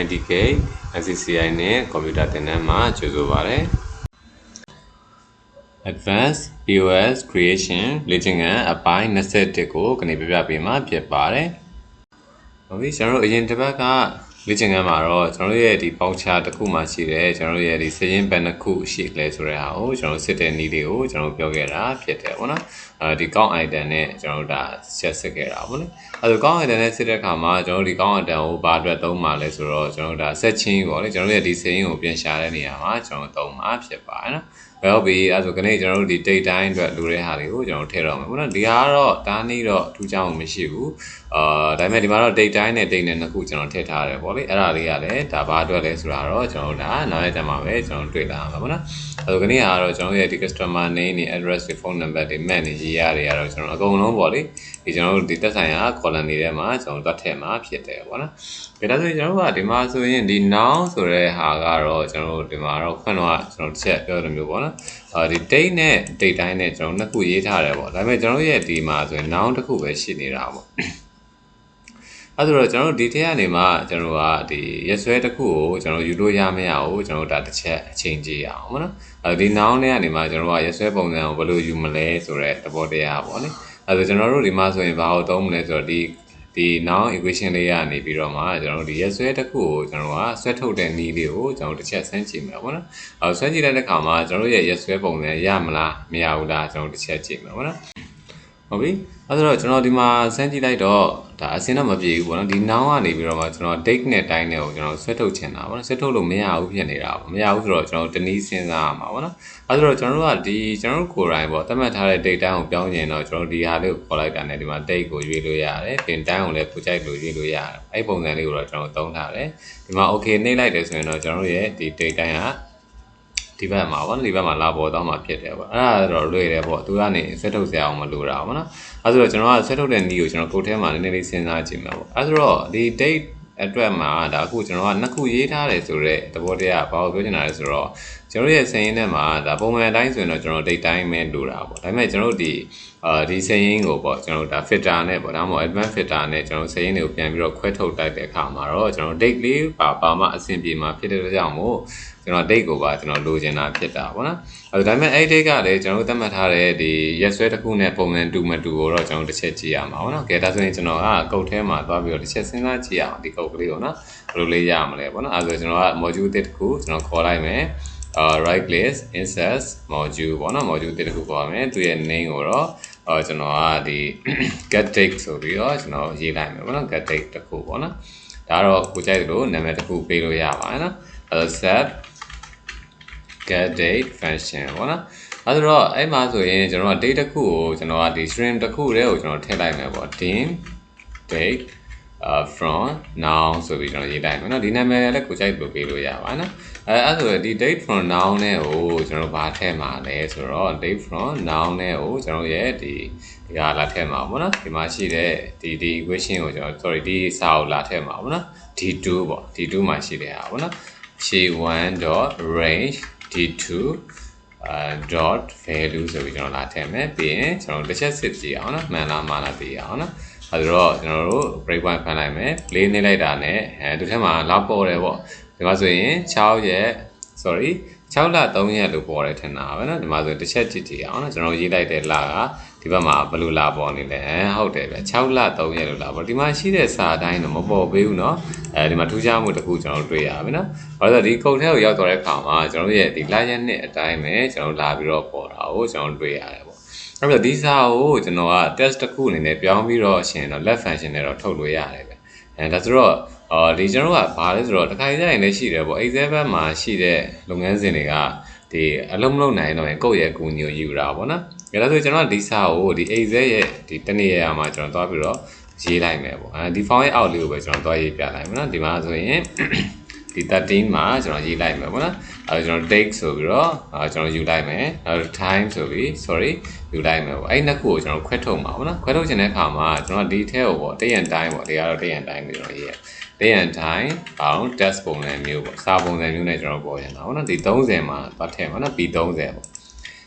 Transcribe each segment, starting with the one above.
IDK ICCI နဲ့ computer သင်တန်းမှာကြိုဆိုပါရစေ Advanced POS creation လေ့ကျင့်ခန်းအပိုင်း21ကိုခဏပြပြပေးမှာဖြစ်ပါတယ်။ဟုတ်ပြီကျွန်တော်တို့အရင်တစ်ပတ်ကလေ့ကျင့်ခန်းမှာတော့ကျွန်တော်တို့ရဲ့ဒီပေါက်ချာတစ်ခုမှရှိတယ်ကျွန်တော်တို့ရဲ့ဒီစရင်းဘယ်နှခုရှိလဲဆိုတဲ့ဟာကိုကျွန်တော်စစ်တဲ့နည်းလေးကိုကျွန်တော်ပြောခဲ့တာဖြစ်တယ်ပေါ့နော်။ဒီ count item နဲ့ကျွန်တော်တို့ဒါဆက်စစ်ခဲ့တာပေါ့နော်။အဲဒါ count item နဲ့စစ်တဲ့အခါမှာကျွန်တော်တို့ဒီ count item ကိုဘာအတွက်သုံးမှာလဲဆိုတော့ကျွန်တော်တို့ဒါဆက်ချင်းပေါ့လေကျွန်တော်တို့ရဲ့ဒီစရင်းကိုပြန်ရှာတဲ့နေရာမှာကျွန်တော်သုံးမှာဖြစ်ပါတယ်နော်။ဟုတ်ပြီအဲဆိုကနေကျွန်တော်တို့ဒီ date တိုင်းအတွက်လိုတဲ့ဟာတွေကိုကျွန်တော်ထည့်တော့မယ်ပေါ့နော်ဒီဟာကတော့တားနေတော့ထူးခြားမှုမရှိဘူးဒါပေမဲ့ဒီမှာတော့ date တိုင်းနဲ့ date နဲ့နှစ်ခုကျွန်တော်ထည့်ထားတယ်ပေါ့လေအဲ့ဒါလေးကလည်းဒါဘာအတွက်လဲဆိုတာတော့ကျွန်တော်တို့ဒါနောက်ရက်တမှာပဲကျွန်တော်တွေ့လာမှာပေါ့နော်အဲဆိုကနေကတော့ကျွန်တော်ရဲ့ဒီ customer name တွေ address တွေ phone number တွေ man တွေရေးရတယ်ကတော့ကျွန်တော်အကုန်လုံးပေါ့လေဒီကျွန်တော်တို့ဒီသက်ဆိုင်ရာ column တွေထဲမှာကျွန်တော်တို့ထည့်မှာဖြစ်တယ်ပေါ့နော်ဒါဆိုရင်ကျွန်တော်တို့ကဒီမှာဆိုရင်ဒီ noun ဆိုတဲ့ဟာကတော့ကျွန်တော်တို့ဒီမှာတော့ခွန်းတော့ကျွန်တော်တစ်ချက်ပြောတယ်မျိုးပေါ့နော်ဒီ date နဲ့ date တိုင်းနဲ့ကျွန်တော်နှစ်ခုရေးထားတယ်ပေါ့ဒါပေမဲ့ကျွန်တော်ရဲ့ဒီမှာဆိုရင် noun တစ်ခုပဲရှိနေတာပေါ့အဲ့ဒါတော့ကျွန်တော်တို့ဒီထက်ကနေမှကျွန်တော်ကဒီရက်စွဲတစ်ခုကိုကျွန်တော်ယူလို့ရမရဘူးကျွန်တော်ဒါတစ်ချက်အချိန်ကြီးအောင်ပေါ့နော်ဒီ noun နဲ့ကနေမှကျွန်တော်ကရက်စွဲပုံစံကိုဘယ်လိုယူမလဲဆိုတဲ့သဘောတရားပေါ့လေအဲ့ဒါကျွန်တော်တို့ဒီမှာဆိုရင်ဘာကိုသုံးမလဲဆိုတော့ဒီ noun equation လေးရနေပြီးတော့မှကျွန်တော်တို့ဒီရက်စွဲတစ်ခုကိုကျွန်တော်ကဆွဲထုတ်တဲ့နည်းလေးကိုကျွန်တော်တစ်ချက်ဆန်းကြည့်မယ်ပေါ့နော်ဆွဲကြည့်တဲ့အခါမှာကျွန်တော်တို့ရဲ့ရက်စွဲပုံစံရမလားမရဘူးလားကျွန်တော်တစ်ချက်ကြည့်မယ်ပေါ့နော်ဟုတ်ပြီအဲ့ဒါတော့ကျွန်တော်ဒီမှာစမ်းကြည့်လိုက်တော့ဒါအစင်းတော့မပြေဘူးပေါ့နော်ဒီ noun ကနေပြီးတော့မှကျွန်တော် date နဲ့ time နဲ့ကိုကျွန်တော်ဆွဲထုတ်ချင်တာပေါ့နော်ဆွဲထုတ်လို့မရဘူးဖြစ်နေတာပေါ့မရဘူးဆိုတော့ကျွန်တော်တနည်းစဉ်းစားရမှာပေါ့နော်အဲ့ဒါတော့ကျွန်တော်တို့ကဒီကျွန်တော်တို့ကိုယ်တိုင်ပေါ့သတ်မှတ်ထားတဲ့ date time ကိုပြောင်းရင်တော့ကျွန်တော်ဒီဟာလေးကိုခေါ်လိုက်တာနဲ့ဒီမှာ date ကိုရွေးလို့ရတယ်ပြင် time ကိုလည်းကိုကြိုက်လို့ရွေးလို့ရတယ်အဲ့ပုံစံလေးကိုတော့ကျွန်တော်သုံးထားတယ်ဒီမှာ okay နှိပ်လိုက်တယ်ဆိုရင်တော့ကျွန်တော်တို့ရဲ့ဒီ date time ကဒီဘက်မှာပေါ့နော်ဒီဘက်မှာလာပေါ်တော့မှာဖြစ်တယ်ပေါ့အဲ့ဒါတော့လွယ်တယ်ပေါ့သူကနေဆွဲထုတ်စရာအောင်မလိုတာပေါ့နော်အဲ့ဆိုတော့ကျွန်တော်ကဆွဲထုတ်တဲ့နည်းကိုကျွန်တော်ကိုယ်ထဲမှာနည်းနည်းလေးစဉ်းစားကြည့်မှာပေါ့အဲ့ဆိုတော့ဒီ date အတွက်မှာဒါအခုကျွန်တော်ကနှစ်ခုရေးထားတယ်ဆိုတော့သဘောတရားဘာကိုပြောချင်တာလဲဆိုတော့ကျွန်တော်ရဲ့စရင်းထဲမှာဒါပုံမှန်အတိုင်းဆိုရင်တော့ကျွန်တော် date တိုင်းပဲလိုတာပေါ့ဒါပေမဲ့ကျွန်တော်တို့ဒီစရင်းကိုပေါ့ကျွန်တော်တို့ဒါ filter နဲ့ပေါ့ဒါမှမဟုတ် advanced filter နဲ့ကျွန်တော်စရင်းတွေကိုပြန်ပြီးတော့ခွဲထုတ်တိုက်တဲ့အခါမှာတော့ကျွန်တော် date လေးပါမှအဆင်ပြေမှာဖြစ်တဲ့ကြောင့်မို့ကျွန်တော် date ကိုပါကျွန်တော်လိုချင်တာဖြစ်တာပေါ့နော်ဒါပေမဲ့အဲ့ date ကလည်းကျွန်တော်တို့သတ်မှတ်ထားတဲ့ဒီရက်စွဲတစ်ခုနဲ့ပုံမှန်တူမတူကိုတော့ကျွန်တော်တစ်ချက်ကြည့်ရမှာပေါ့နော်ကဲဒါဆိုရင်ကျွန်တော်ကကုတ်ထဲမှာသွားပြီးတော့တစ်ချက်စဉ်းစားကြည့်ရအောင်ဒီကုတ်ကလေးကိုနော်ဘယ်လိုလေးရမလဲပေါ့နော်အဲ့ဒါဆိုကျွန်တော်က module တစ်ခုကျွန်တော်ခေါ်လိုက်မယ်right click insert module ပေါ့နော် module တစ်ခုခေါ်ရမယ်သူရဲ့ name ကိုတော့ကျွန်တော်ကဒီ get date ဆိုပြီးတော့ကျွန်တော်ရေးလိုက်မယ်ပေါ့နော် get date တစ်ခုပေါ့နော်ဒါတော့ကိုကြိုက်တယ်လို့နာမည်တစ်ခုပေးလို့ရပါတယ်နော်အဲ့ဒါ set get date function ပေါ့နော်အဲ့တော့အဲ့မှာဆိုရင်ကျွန်တော်က date တစ်ခုကိုကျွန်တော်ကဒီ string တစ်ခုတည်းကိုကျွန်တော်ထည့်လိုက်မယ်ပေါ့ dim date from now ဆိုပြီးကျွန်တော်ရေးလိုက်မယ်နော်ဒီနာမည်လည်းကိုကြိုက်လို့ပေးလို့ရပါနော်အဲ့ဆိုဒီ date from now နဲ့ကိုကျွန်တော်ဘာထည့်မှာလဲဆိုတော့ date from now နဲ့ကိုကျွန်တော်ရဲ့ဒီဟာလာထည့်မှာပေါ့နော်ဒီမှာရှိတဲ့ဒီ equation ကိုကျွန်တော် sorry ဒီစာကိုလာထည့်မှာပေါ့နော် d2 ပေါ့ d2 မှာရှိတဲ့ဟာပေါ့နော်ရှေ 1.range d2 dot value ဆိုပြီးကျွန်တော်လာထည့်မယ်ပြီးရင်ကျွန်တော်တစ်ချက်စစ်ကြည့်အောင်နော်မှန်လားမှားလားသိအောင်နော်အဲ့တော့ကျွန်တော်တို့ break point ဖန်လိုက်မယ်လေးနေလိုက်တာနဲ့ဒီထဲမှာလာပေါ်တယ်ပေါ့ဒီမှာဆိုရင်6ရက် sorry 6လ3ရက်လို့ပေါ်တယ်ထင်တာပဲเนาะဒီမှာဆိုတစ်ချက်ကြည့်ကြည့်အောင်เนาะကျွန်တော်ရေးလိုက်တဲ့လကဒီဘက်မှာဘယ်လိုလာပေါ်နေလဲဟုတ်တယ်ဗျ6လ3ရက်လို့လာပေါ်ဒီမှာရှိတဲ့စာအတိုင်းတော့မပေါ်ပေးဘူးเนาะဒီမှာထူးခြားမှုတစ်ခုကျွန်တော်တွေ့ရပြီเนาะဘာလို့လဲဒီကုတ်ထဲကိုရောက်တော့တဲ့အခါမှာကျွန်တော်ရဲ့ဒီလရက်နှစ်အတိုင်းပဲကျွန်တော်လာပြီးတော့ပေါ်တာကိုကျွန်တော်တွေ့ရတယ်ပေါ့အဲ့တော့ဒီစာကိုကျွန်တော်က test တစ်ခုအနေနဲ့ပြောင်းပြီးတော့ရှင်တော့ left function နဲ့တော့ထုတ်လို့ရတယ်ပဲဒါဆိုတော့ဒီကျွန်တော်ကဘာလဲဆိုတော့တစ်ခါကြရင်လည်းရှိတယ်ပေါ့ Excel ဘက်မှာရှိတဲ့လုပ်ငန်းစဉ်တွေကဒီအလုံးမလုံးနိုင်တော့ရင်ကိုယ့်ရဲ့အကူအညီကိုယူတာပေါ့နော်ဒါဆိုကျွန်တော်ဒီစာကိုဒီ Excel ရဲ့ဒီတနေ့ရမှာကျွန်တော်သွားပြီးတော့ရေးလိုက်မယ်ပေါ့ဒီ file ရဲ့အောက်လေးကိုပဲကျွန်တော်သွားရေးပြလိုက်မယ်နော်ဒီမှာဆိုရင်ဒီ13မှာကျွန်တော်ရေးလိုက်မယ်ပေါ့နော်ကျွန်တော် date ဆိုပြီးတော့ကျွန်တော်ယူလိုက်မယ်time ဆိုပြီး sorry ယူလိုက်မယ်ပေါ့အဲ့နှစ်ခုကိုကျွန်တော်ခွဲထုတ်မှာပေါ့နော်ခွဲထုတ်ခြင်းတဲ့အခါမှာကျွန်တော်ဒီထဲကိုပေါ့တရံတိုင်းပေါ့ဒီကတော့တရံတိုင်းပြီးတော့ရေးရတရံတိုင်းအောင် test ပုံစံမျိုးပေါ့စာပုံစံမျိုးနဲ့ကျွန်တော်ပေါ်ရအောင်ပေါ့နော်ဒီ30မှာပတ်ထည့်မှာနော် B30 ပေါ့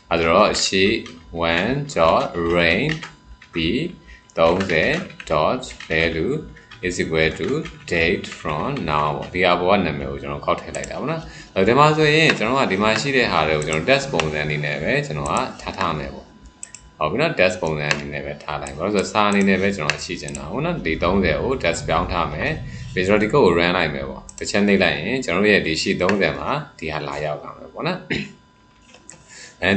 အဲ့တော့ရှေ့ 1.range B30.value is equal to date from now ဒီအပေါ်ကနာမည်ကိုကျွန်တော်ခောက်ထည့်လိုက်တာပေါ့နော်ဒီမှာဆိုရင်ကျွန်တော်ကဒီမှာရှိတဲ့ဟာတွေကိုကျွန်တော် test ပုံစံအနေနဲ့ပဲကျွန်တော်ကထားမယ်ပေါ့ဟုတ်ပြီနော် test ပုံစံအနေနဲ့ပဲထားလိုက်ဘာလို့ဆိုစာအနေနဲ့ပဲကျွန်တော်ရှိချင်တာဟုတ်နော်ဒီ30ကို test ပြောင်းထားမယ်ပြီးတော့ဒီကုတ်ကို run လိုက်မယ်ပေါ့တစ်ချက်နှိပ်လိုက်ရင်ကျွန်တော်ရဲ့ဒီရှိ30မှာဒီဟာလာရောက်လာမယ်ပေါ့နော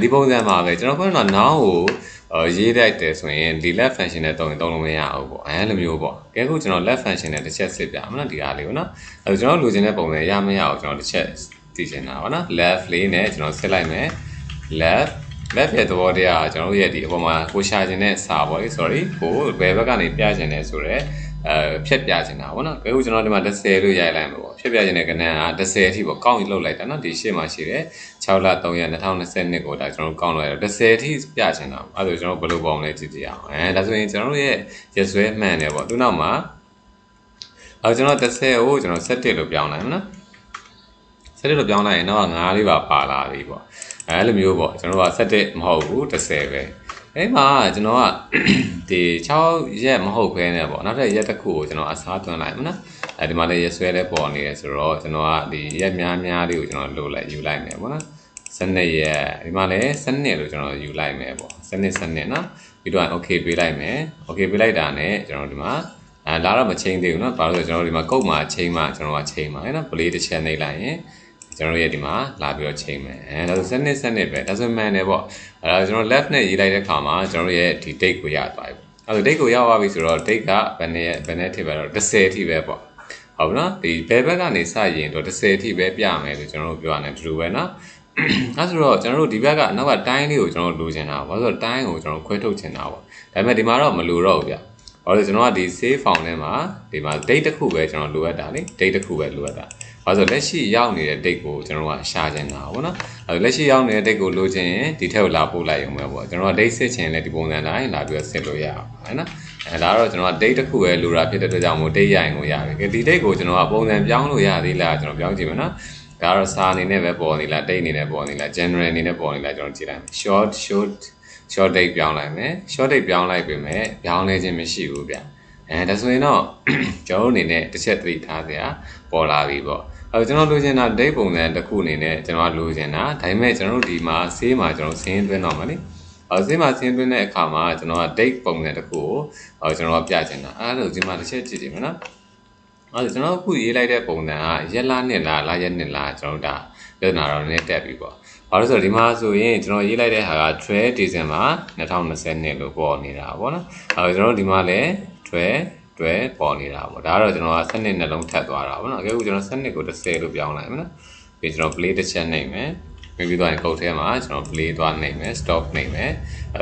်ဒီပုံစံမှာပဲကျွန်တော်ကတော့ now ကိုရေးလိုက်တယ်ဆိုရင်ဒီ left function နဲ့တုံးလို့မရဘူးပေါ့လိုမျိုးပေါ့ကဲခုကျွန်တော် left function နဲ့တစ်ချက်စစ်ပြမနော်ဒီဟာလေးကိုနော်ကျွန်တော်လိုချင်တဲ့ပုံစံရမရအောင်ကျွန်တော်တစ်ချက်သိချင်တာပေါ့နော် left လေးနဲ့ကျွန်တော်စစ်လိုက်မယ် left ရဲ့သဘောတရားကျွန်တော်ရဲ့ဒီအပေါ်မှာကိုရှာခြင်းနဲ့စာပေါ့လေ sorry ကိုဘယ်ဘက်ကနေပြခြင်းနဲ့ဆိုတော့ဖြတ်ပြခြင်းတာပေါ့နော်ကဲခုကျွန်တော်ဒီမှာ10လို့ရိုက်လိုက်မှာပေါ့ဖြတ်ပြခြင်းတဲ့ကဏ္ဍက10အထိပေါ့ကောင်းပြီးလှုပ်လိုက်တာနော်ဒီရှေ့မှာရှိတယ်6လ3ရက်2022ကိုဒါကျွန်တော်ကောင်းလိုက်တော့10အထိပြခြင်းတာအဲ့ဒါကျွန်တော်ဘယ်လိုပုံလဲကြည့်ကြည့်အောင်ဒါဆိုရင်ကျွန်တော်ရဲ့ရက်စွဲမှန်တယ်ပေါ့သူနောက်မှာကျွန်တော်10ကိုကျွန်တော်17လို့ပြောင်းလိုက်မှာနော်17လို့ပြောင်းလိုက်ရင်တော့9လေးပါလာပြီပေါ့လိုမျိုးပေါ့ကျွန်တော်က17မဟုတ်ဘူး10ပဲအဲ့မှာကျွန်တော်ကဒီ6ရက်မဟုတ်ခဲနဲ့ပေါ့နောက်ထပ်ရက်တစ်ခုကိုကျွန်တော်အစားသွင်းလိုက်မနော်ဒီမှာလည်းရက်ဆွဲလည်းပေါ်နေတယ်ဆိုတော့ကျွန်တော်ကဒီရက်များလေးကိုကျွန်တော်လိုလိုက်ယူလိုက်မယ်ပေါ့နော်12ရက်ဒီမှာလည်း12လို့ကျွန်တော်ယူလိုက်မယ်ပေါ့12နော်ပြီးတော့ okay ပေးလိုက်မယ် okay ပေးလိုက်တာနဲ့ကျွန်တော်ဒီမှာလာတော့မချိန်သေးဘူးเนาะဘာလို့လဲကျွန်တော်ဒီမှာကုတ်မှာချိန်မှာကျွန်တော်ကချိန်မှာနော်ပလေးတစ်ချက်နှိပ်လိုက်ရင်ကျွန်တော်ရဲ့ဒီမှာလာပြီးတော့ချိန်မယ်ဒါဆိုစနစ်ပဲဒါဆိုမှန်တယ်ပေါ့ကျွန်တော် left နဲ့ရေးလိုက်တဲ့ခါမှာကျွန်တော်ရဲ့ဒီ date ကိုရသွားပြီအဲ့ဒါ date ကိုရောက်သွားပြီဆိုတော့ date ကဘယ်နဲ့ထိပဲတော့10အထိပဲပေါ့ဟုတ်နော်ဒီဘယ်ဘက်ကနေစရင်တော့10အထိပဲပြမယ်လို့ကျွန်တော်တို့ပြောရတယ်တူတူပဲနော်အဲ့ဆိုတော့ကျွန်တော်တို့ဒီဘက်ကနောက်ကတိုင်းလေးကိုကျွန်တော်လိုချင်တာပေါ့ဆိုတော့တိုင်းကိုကျွန်တော်ခွဲထုတ်ချင်တာပေါ့ဒါပေမဲ့ဒီမှာတော့မလိုတော့ဘူးဗျဘာလို့ကျွန်တော်ကဒီ save file ထဲမှာဒီမှာ date တစ်ခုပဲကျွန်တော်လိုအပ်တာလေ date တစ်ခုပဲလိုအပ်တာဘာလို့လက်ရှိရောက်နေတဲ့ date ကိုကျွန်တော်ကရှာချင်တာပေါ့နော်လက်ရှိရောက်နေတဲ့ date ကိုလိုချင်ရင်ဒီထက်ကိုလာပို့လိုက်ရုံပဲပေါ့ကျွန်တော်က date စစ်ချင်လည်းဒီပုံစံတိုင်းလာပြီးတော့စစ်လို့ရအောင်ဟုတ်နော်ဒါတော့ကျွန်တော်က date တစ်ခုပဲလိုတာဖြစ်တဲ့အတွက်ကြောင့်မို့ date ရရင်ကိုရပြီဒီ date ကိုကျွန်တော်ကပုံစံပြောင်းလို့ရသေးလားကျွန်တော်ပြောင်းကြည့်မယ်နော်ဒါတော့စာအနေနဲ့ပဲပေါ်နေလား date အနေနဲ့ပေါ်နေလား general အနေနဲ့ပေါ်နေလားကျွန်တော်ကြည့်လိုက်မယ် short date ပြောင်းလိုက်မယ် short date ပြောင်းလိုက်ပြီမဲ့ပြောင်းလဲခြင်းမရှိဘူးဗျဒါဆိုရင်တော့ကျွန်တော်အနေနဲ့တစ်ချက်သတိထားစရာပေါ်လာပြီပေါ့ကျွန်တော်လိုချင်တာ date ပုံစံတစ်ခုအနေနဲ့ကျွန်တော်လိုချင်တာဒါပေမဲ့ကျွန်တော်တို့ဒီမှာ save မှာကျွန်တော်စင်းသွင်းတော့မှာလေsave မှာစင်းသွင်းတဲ့အခါမှာကျွန်တော်က date ပုံစံတစ်ခုကိုကျွန်တော်ပြချင်တာအဲ့ဒါဒီမှာတစ်ချက်ကြည့်ကြည့်မယ်နော်ကျွန်တော်အခုရေးလိုက်တဲ့ပုံစံကရက်လားနှစ်လားလရက်နှစ်လားကျွန်တော်ဒါပြဿနာတော့နည်းတက်ပြီပေါ့ဘာလို့ဆိုတော့ဒီမှာဆိုရင်ကျွန်တော်ရေးလိုက်တဲ့ဟာက12 December 2022လို့ပေါ်နေတာပေါ့နော်ကျွန်တော်ဒီမှာလည်း12ပေါ်နေတာပေါ့ဒါကတော့ကျွန်တော်ကစနစ်နှလုံးထပ်သွားတာပေါ့နော်အခုကျွန်တော်စနစ်ကို10လို့ပြောင်းလိုက်မယ်နော်ပြီးကျွန်တော် play တစ်ချက်နှိပ်မယ်ပြီးတော့ကုတ်ထဲမှာကျွန်တော် play သွားနှိပ်မယ် stop နှိပ်မယ်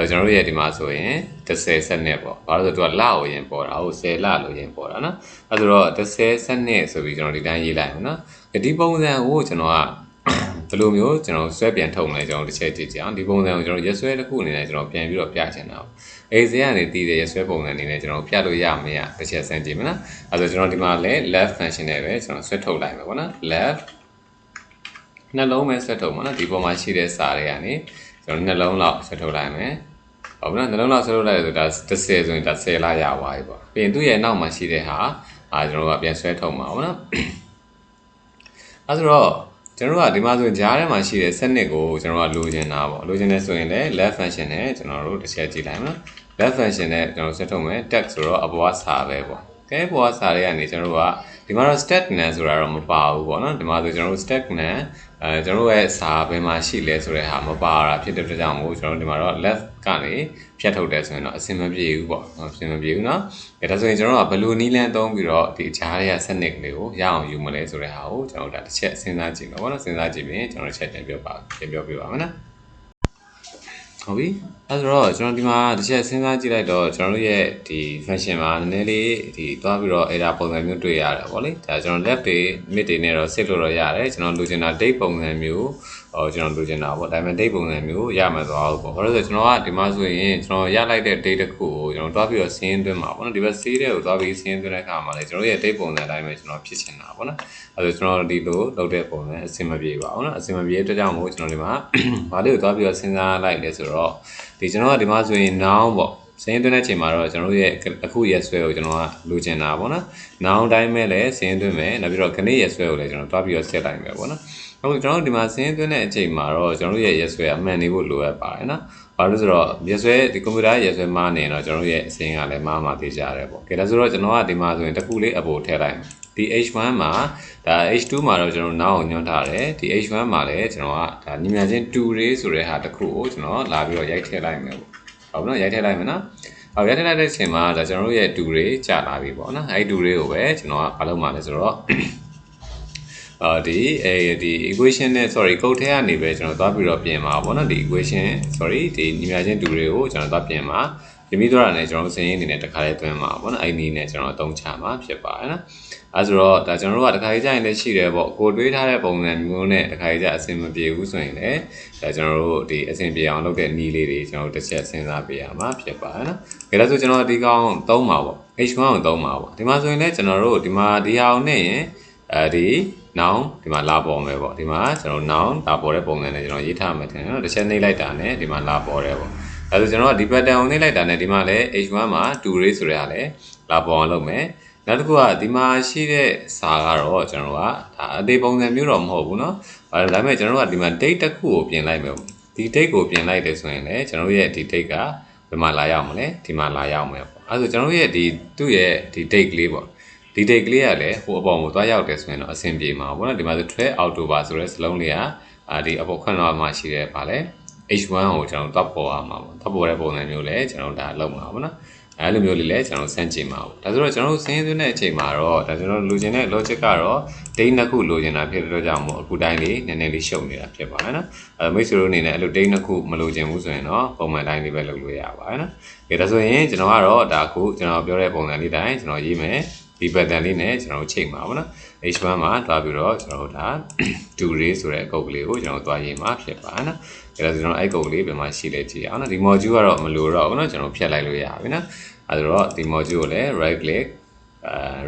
ကျွန်တော်တို့ရဲ့ဒီမှာဆိုရင်10စနစ်ပေါ့ဘာလို့ဆိုတော့သူကလကိုရင်ပေါ်တာဟုတ်10လလို့ရင်ပေါ်တာနော်အဲ့ဆိုတော့10စနစ်ဆိုပြီးကျွန်တော်ဒီတိုင်းရေးလိုက်မယ်နော်ဒီပုံစံကိုကျွန်တော်ကဘယ်လိုမျိုးကျွန်တော်ဆွဲပြန်ထုတ်မလဲကျွန်တော်တစ်ချက်ကြည့်ကြအောင်ဒီပုံစံကိုကျွန်တော်ရက်ဆွဲတစ်ခုအနေနဲ့ကျွန်တော်ပြန်ပြီးတော့ပြချင်တာအေးစင်းကနေတည်တဲ့ရက်ဆွဲပုံစံအနေနဲ့ကျွန်တော်ပြလို့ရမရတစ်ချက်စမ်းကြည့်မယ်နော်အဲ့ဆိုကျွန်တော်ဒီမှာလည်း left function နဲ့ပဲကျွန်တော်ဆွဲထုတ်လိုက်မယ်ပေါ့နော် left နှလုံးပဲဆွဲထုတ်မှာနော်ဒီပေါ်မှာရှိတဲ့စာတွေကနေကျွန်တော်နှလုံးလောက်ဆွဲထုတ်လိုက်မယ်ဟုတ်ပြီနော်နှလုံးလောက်ဆွဲထုတ်လိုက်ဆိုတာ10ဆိုရင်ဒါ10လာရပါပြီပေါ့ပြီးရင်သူ့ရဲ့နောက်မှာရှိတဲ့ဟာကျွန်တော်ကပြန်ဆွဲထုတ်မှာပေါ့နော်အဲ့ဆိုတော့ကျွန်တော်ကဒီမှာဆိုရင်ဂျားထဲမှာရှိတဲ့စနစ်ကိုကျွန်တော်ကလိုချင်တာပေါ့လိုချင်တယ်ဆိုရင်လည်း left function နဲ့ကျွန်တော်တို့တစ်ချက်ကြည့်လိုက်မယ်နော် left function နဲ့ကျွန်တော်ဆက်ထုတ်မယ် text ဆိုတော့အပေါ်ကစာပဲပေါ့ကဲပေါ်ကစာတွေကနေကျွန်တော်တို့ကဒီမှာတော့ stack nan ဆိုတာတော့မပါဘူးပေါ့နော်ဒီမှာဆိုကျွန်တော်တို့ stack nan ကျွန်တော်တို့ရဲ့စာဘယ်မှာရှိလဲဆိုတဲ့ဟာမပါတာဖြစ်တဲ့အတွက်ကြောင့်မို့ကျွန်တော်တို့ဒီမှာတော့ left ကနေဖြတ်ထုတ်တယ်ဆိုရင်တော့အဆင်မပြေဘူးပေါ့အဆင်မပြေဘူးเนาะဒါဆိုရင်ကျွန်တော်တို့ကဘယ်လိုနည်းလမ်းသုံးပြီးတော့ဒီဂျားရဲ့စနစ်ကလေးကိုရအောင်ယူမလဲဆိုတဲ့ဟာကိုကျွန်တော်တို့ဒါတစ်ချက်စဉ်းစားကြည့်မယ်ပေါ့နော်စဉ်းစားကြည့်ပြီးကျွန်တော်တို့ချက်ပြန်ပြောပြပါမယ်နော်ဟုတ်ပြီအဲ့ဆိုတော့ကျွန်တော်ဒီမှာတစ်ချက်စဉ်းစားကြည့်လိုက်တော့ကျွန်တော်တို့ရဲ့ဒီ function မှာနည်းနည်းလေးဒီသွားပြီးတော့ error ပုံစံမျိုးတွေ့ရတယ်ဗောလေဒါကျွန်တော် left တွေ mid တွေနဲ့တော့စစ်လို့တော့ရတယ်ကျွန်တော်လိုချင်တာ date ပုံစံမျိုးကျွန်တော်လိုချင်တာဗောဒါပေမဲ့ date ပုံစံမျိုးရမှာသွားဘူးဗောဘာလို့လဲဆိုတော့ကျွန်တော်ကဒီမှာဆိုရင်ကျွန်တော်ရလိုက်တဲ့ date တစ်ခုကိုကျွန်တော်တွားပြီးတော့စင်းသွင်းမှာဗောနော်ဒီဘက် save တဲ့ကိုတွားပြီးစင်းသွင်းတဲ့အခါမှာလေကျွန်တော်ရဲ့ date ပုံစံအတိုင်းပဲကျွန်တော်ဖြစ်ချင်တာဗောနော်အဲ့ဒါကျွန်တော်ဒီလိုလုပ်တဲ့ပုံစံအဆင်မပြေပါဘူးနော်အဆင်မပြေတဲ့အတွက်ကြောင့်မို့ကျွန်တော်ဒီမှာဘာလေးကိုတွားပြီးတော့စဉ်းစားလိုက်လဲဆိုတော့ဒီကျွန်တော်ကဒီမှာဆိုရင် noun ပေါ့ စင်းသွင်းတဲ့အချိန်မှာတော့ကျွန်တော်ရဲ့အခုရက်ဆွဲကိုကျွန်တော်ကလိုချင်တာပေါ့နော်နောင်တိုင်းမဲ့လည်းစင်းသွင်းမယ်နောက်ပြီးတော့ခဏရက်ဆွဲကိုလည်းကျွန်တော်တွားပြီးတော့ဆက်လိုက်မယ်ပေါ့နော်အခုကျွန်တော်တို့ဒီမှာစင်းသွင်းတဲ့အချိန်မှာတော့ကျွန်တော်ရဲ့ရက်ဆွဲအမှန်နေဖို့လိုအပ်ပါတယ်နော်ဘာလို့ဆိုတော့ရက်ဆွဲဒီကွန်ပျူတာရက်ဆွဲမှားနေတော့ကျွန်တော်ရဲ့အစင်းကလည်းမှားမှသိကြရတယ်ပေါ့ကဲဒါဆိုတော့ကျွန်တော်ကဒီမှာဆိုရင်တစ်ခုလေးအပေါ်ထည့်လိုက်ဒီ H1 မှာဒါ H2 မှာတော့ကျွန်တော်နောက်အောင်ညွှန်းထားတယ်ဒီ H1 မှာလည်းကျွန်တော်ကဒါညီမြချင်း2 ray ဆိုတဲ့ဟာတစ်ခုကိုကျွန်တော်လာပြီးတော့ရိုက်ထည့်လိုက်မယ်ပေါ့ဟုတ်နော်ရိုက်ထည့်လိုက်မယ်နော်ရိုက်ထည့်လိုက်တဲ့အချိန်မှာဒါကျွန်တော်တို့ရဲ့2 ray ကြာလာပြီပေါ့နော်အဲ့2 ray ကိုပဲကျွန်တော်ကဘာလုပ်မှာလဲဆိုတော့ဒီ equation နဲ့ sorry code ထဲကနေပဲကျွန်တော်သွားပြီးတော့ပြင်မှာပေါ့နော်ဒီ equation sorry ဒီညီမြချင်း2 ray ကိုကျွန်တော်သွားပြင်မှာပြင်ပြီးတော့လည်းကျွန်တော်စင်းရင်းအနေနဲ့တစ်ခါလေးသွင်းမှာပေါ့နော်အဲ့ဒီနည်းနဲ့ကျွန်တော်အသုံးချမှာဖြစ်ပါတယ်နော်အဲဆိုတော့ဒါကျွန်တော်တို့ကတစ်ခါလေးကြာရင်လည်းရှိတယ်ပေါ့ကိုတွေးထားတဲ့ပုံစံမျိုးနဲ့တစ်ခါလေးကြာအဆင်မပြေဘူးဆိုရင်လည်းဒါကျွန်တော်တို့ဒီအဆင်ပြေအောင်လုပ်တဲ့နည်းလေးတွေကျွန်တော်တို့တစ်ချက်စဉ်းစားပေးရမှာဖြစ်ပါတယ်နော်ဒါလည်းဆိုကျွန်တော်ဒီကောင်သုံးပါပေါ့ H1 ကိုသုံးပါပေါ့ဒီမှာဆိုရင်လည်းကျွန်တော်တို့ဒီမှာဒီဟာအောင်နဲ့ရင်ဒီnoun ဒီမှာလာပေါ်မယ်ပေါ့ဒီမှာကျွန်တော် noun လာပေါ်တဲ့ပုံစံနဲ့ကျွန်တော်ရေးထားမှထင်တယ်နော်တစ်ချက်နှိပ်လိုက်တာနဲ့ဒီမှာလာပေါ်တယ်ပေါ့အဲဆိုကျွန်တော်ကဒီ pattern ကိုနှိပ်လိုက်တာနဲ့ဒီမှာလည်း H1 မှာ2 ray ဆိုတဲ့ဟာလည်းလာပေါ်အောင်လုပ်မယ်နောက်တစ်ခုကဒီမှာရှိတဲ့စာကတော့ကျွန်တော်ကဒါအသေးပုံစံမျိုးတော့မဟုတ်ဘူးเนาะဒါပေမဲ့ကျွန်တော်ကဒီမှာ date တစ်ခုကိုပြင်လိုက်မယ်ဒီ date ကိုပြင်လိုက်တယ်ဆိုရင်လည်းကျွန်တော်ရဲ့ဒီ date ကဘယ်မှာလာရောက်မလဲဒီမှာလာရောက်မယ်ပေါ့အဲဆိုကျွန်တော်ရဲ့ဒီသူ့ရဲ့ဒီ date ကလေးပေါ့ဒီ date ကလေးကလည်းဟိုအပေါ်ကိုသွားရောက်တယ်ဆိုရင်တော့အဆင်ပြေမှာပေါ့နော်ဒီမှာဆို12 October ဆိုတဲ့စလုံးလေးကဒီအပေါ်ခွန်းတော့မှရှိတယ်ဗာလဲ H1 ကိုကျွန်တော်တော့ပေါ်ရမှာပေါ့တော့ပေါ်တဲ့ပုံစံမျိုးလည်းကျွန်တော်ဒါလုပ်မှာပေါ့နော်အဲလိုမျိုးလေးလည်းကျွန်တော်စမ်းကြည့်မှာပေါ့ဒါဆိုတော့ကျွန်တော်စင်းသွင်းတဲ့အချိန်မှာတော့ဒါကျွန်တော်လိုချင်တဲ့ logic ကတော့ date နှစ်ခုလိုချင်တာဖြစ်တဲ့အတွက်ကြောင့်မို့အခုတိုင်းလေးနည်းနည်းလေးရှုပ်နေတာဖြစ်ပါတယ်နော်မိတ်ဆွေတို့အနေနဲ့အဲ့လို date နှစ်ခုမလိုချင်ဘူးဆိုရင်တော့ပုံမှန်တိုင်းလေးပဲလုပ်လို့ရပါတယ်နော်ကဲဒါဆိုရင်ကျွန်တော်ကတော့ဒါအခုကျွန်တော်ပြောတဲ့ပုံစံလေးတိုင်းကျွန်တော်ရေးမယ်ဒီ pattern လေးနဲ့ကျွန်တော်ချိန်ပါပါနော် H1 မှာတွားပြီးတော့ကျွန်တော်ဒါ2 ray ဆိုတဲ့အကုတ်ကလေးကိုကျွန်တော်တွားရေးမှာဖြစ်ပါနော်ဒါဆိုကျွန်တော်အဲ့ကုတ်ကလေးဘယ်မှာရှိလဲကြည့်အောင်နော်ဒီ module ကတော့မလိုတော့ဘူးနော်ကျွန်တော်ဖြတ်လိုက်လို့ရပြီနော်အဲဒါတော့ဒီ module ကိုလည်း right click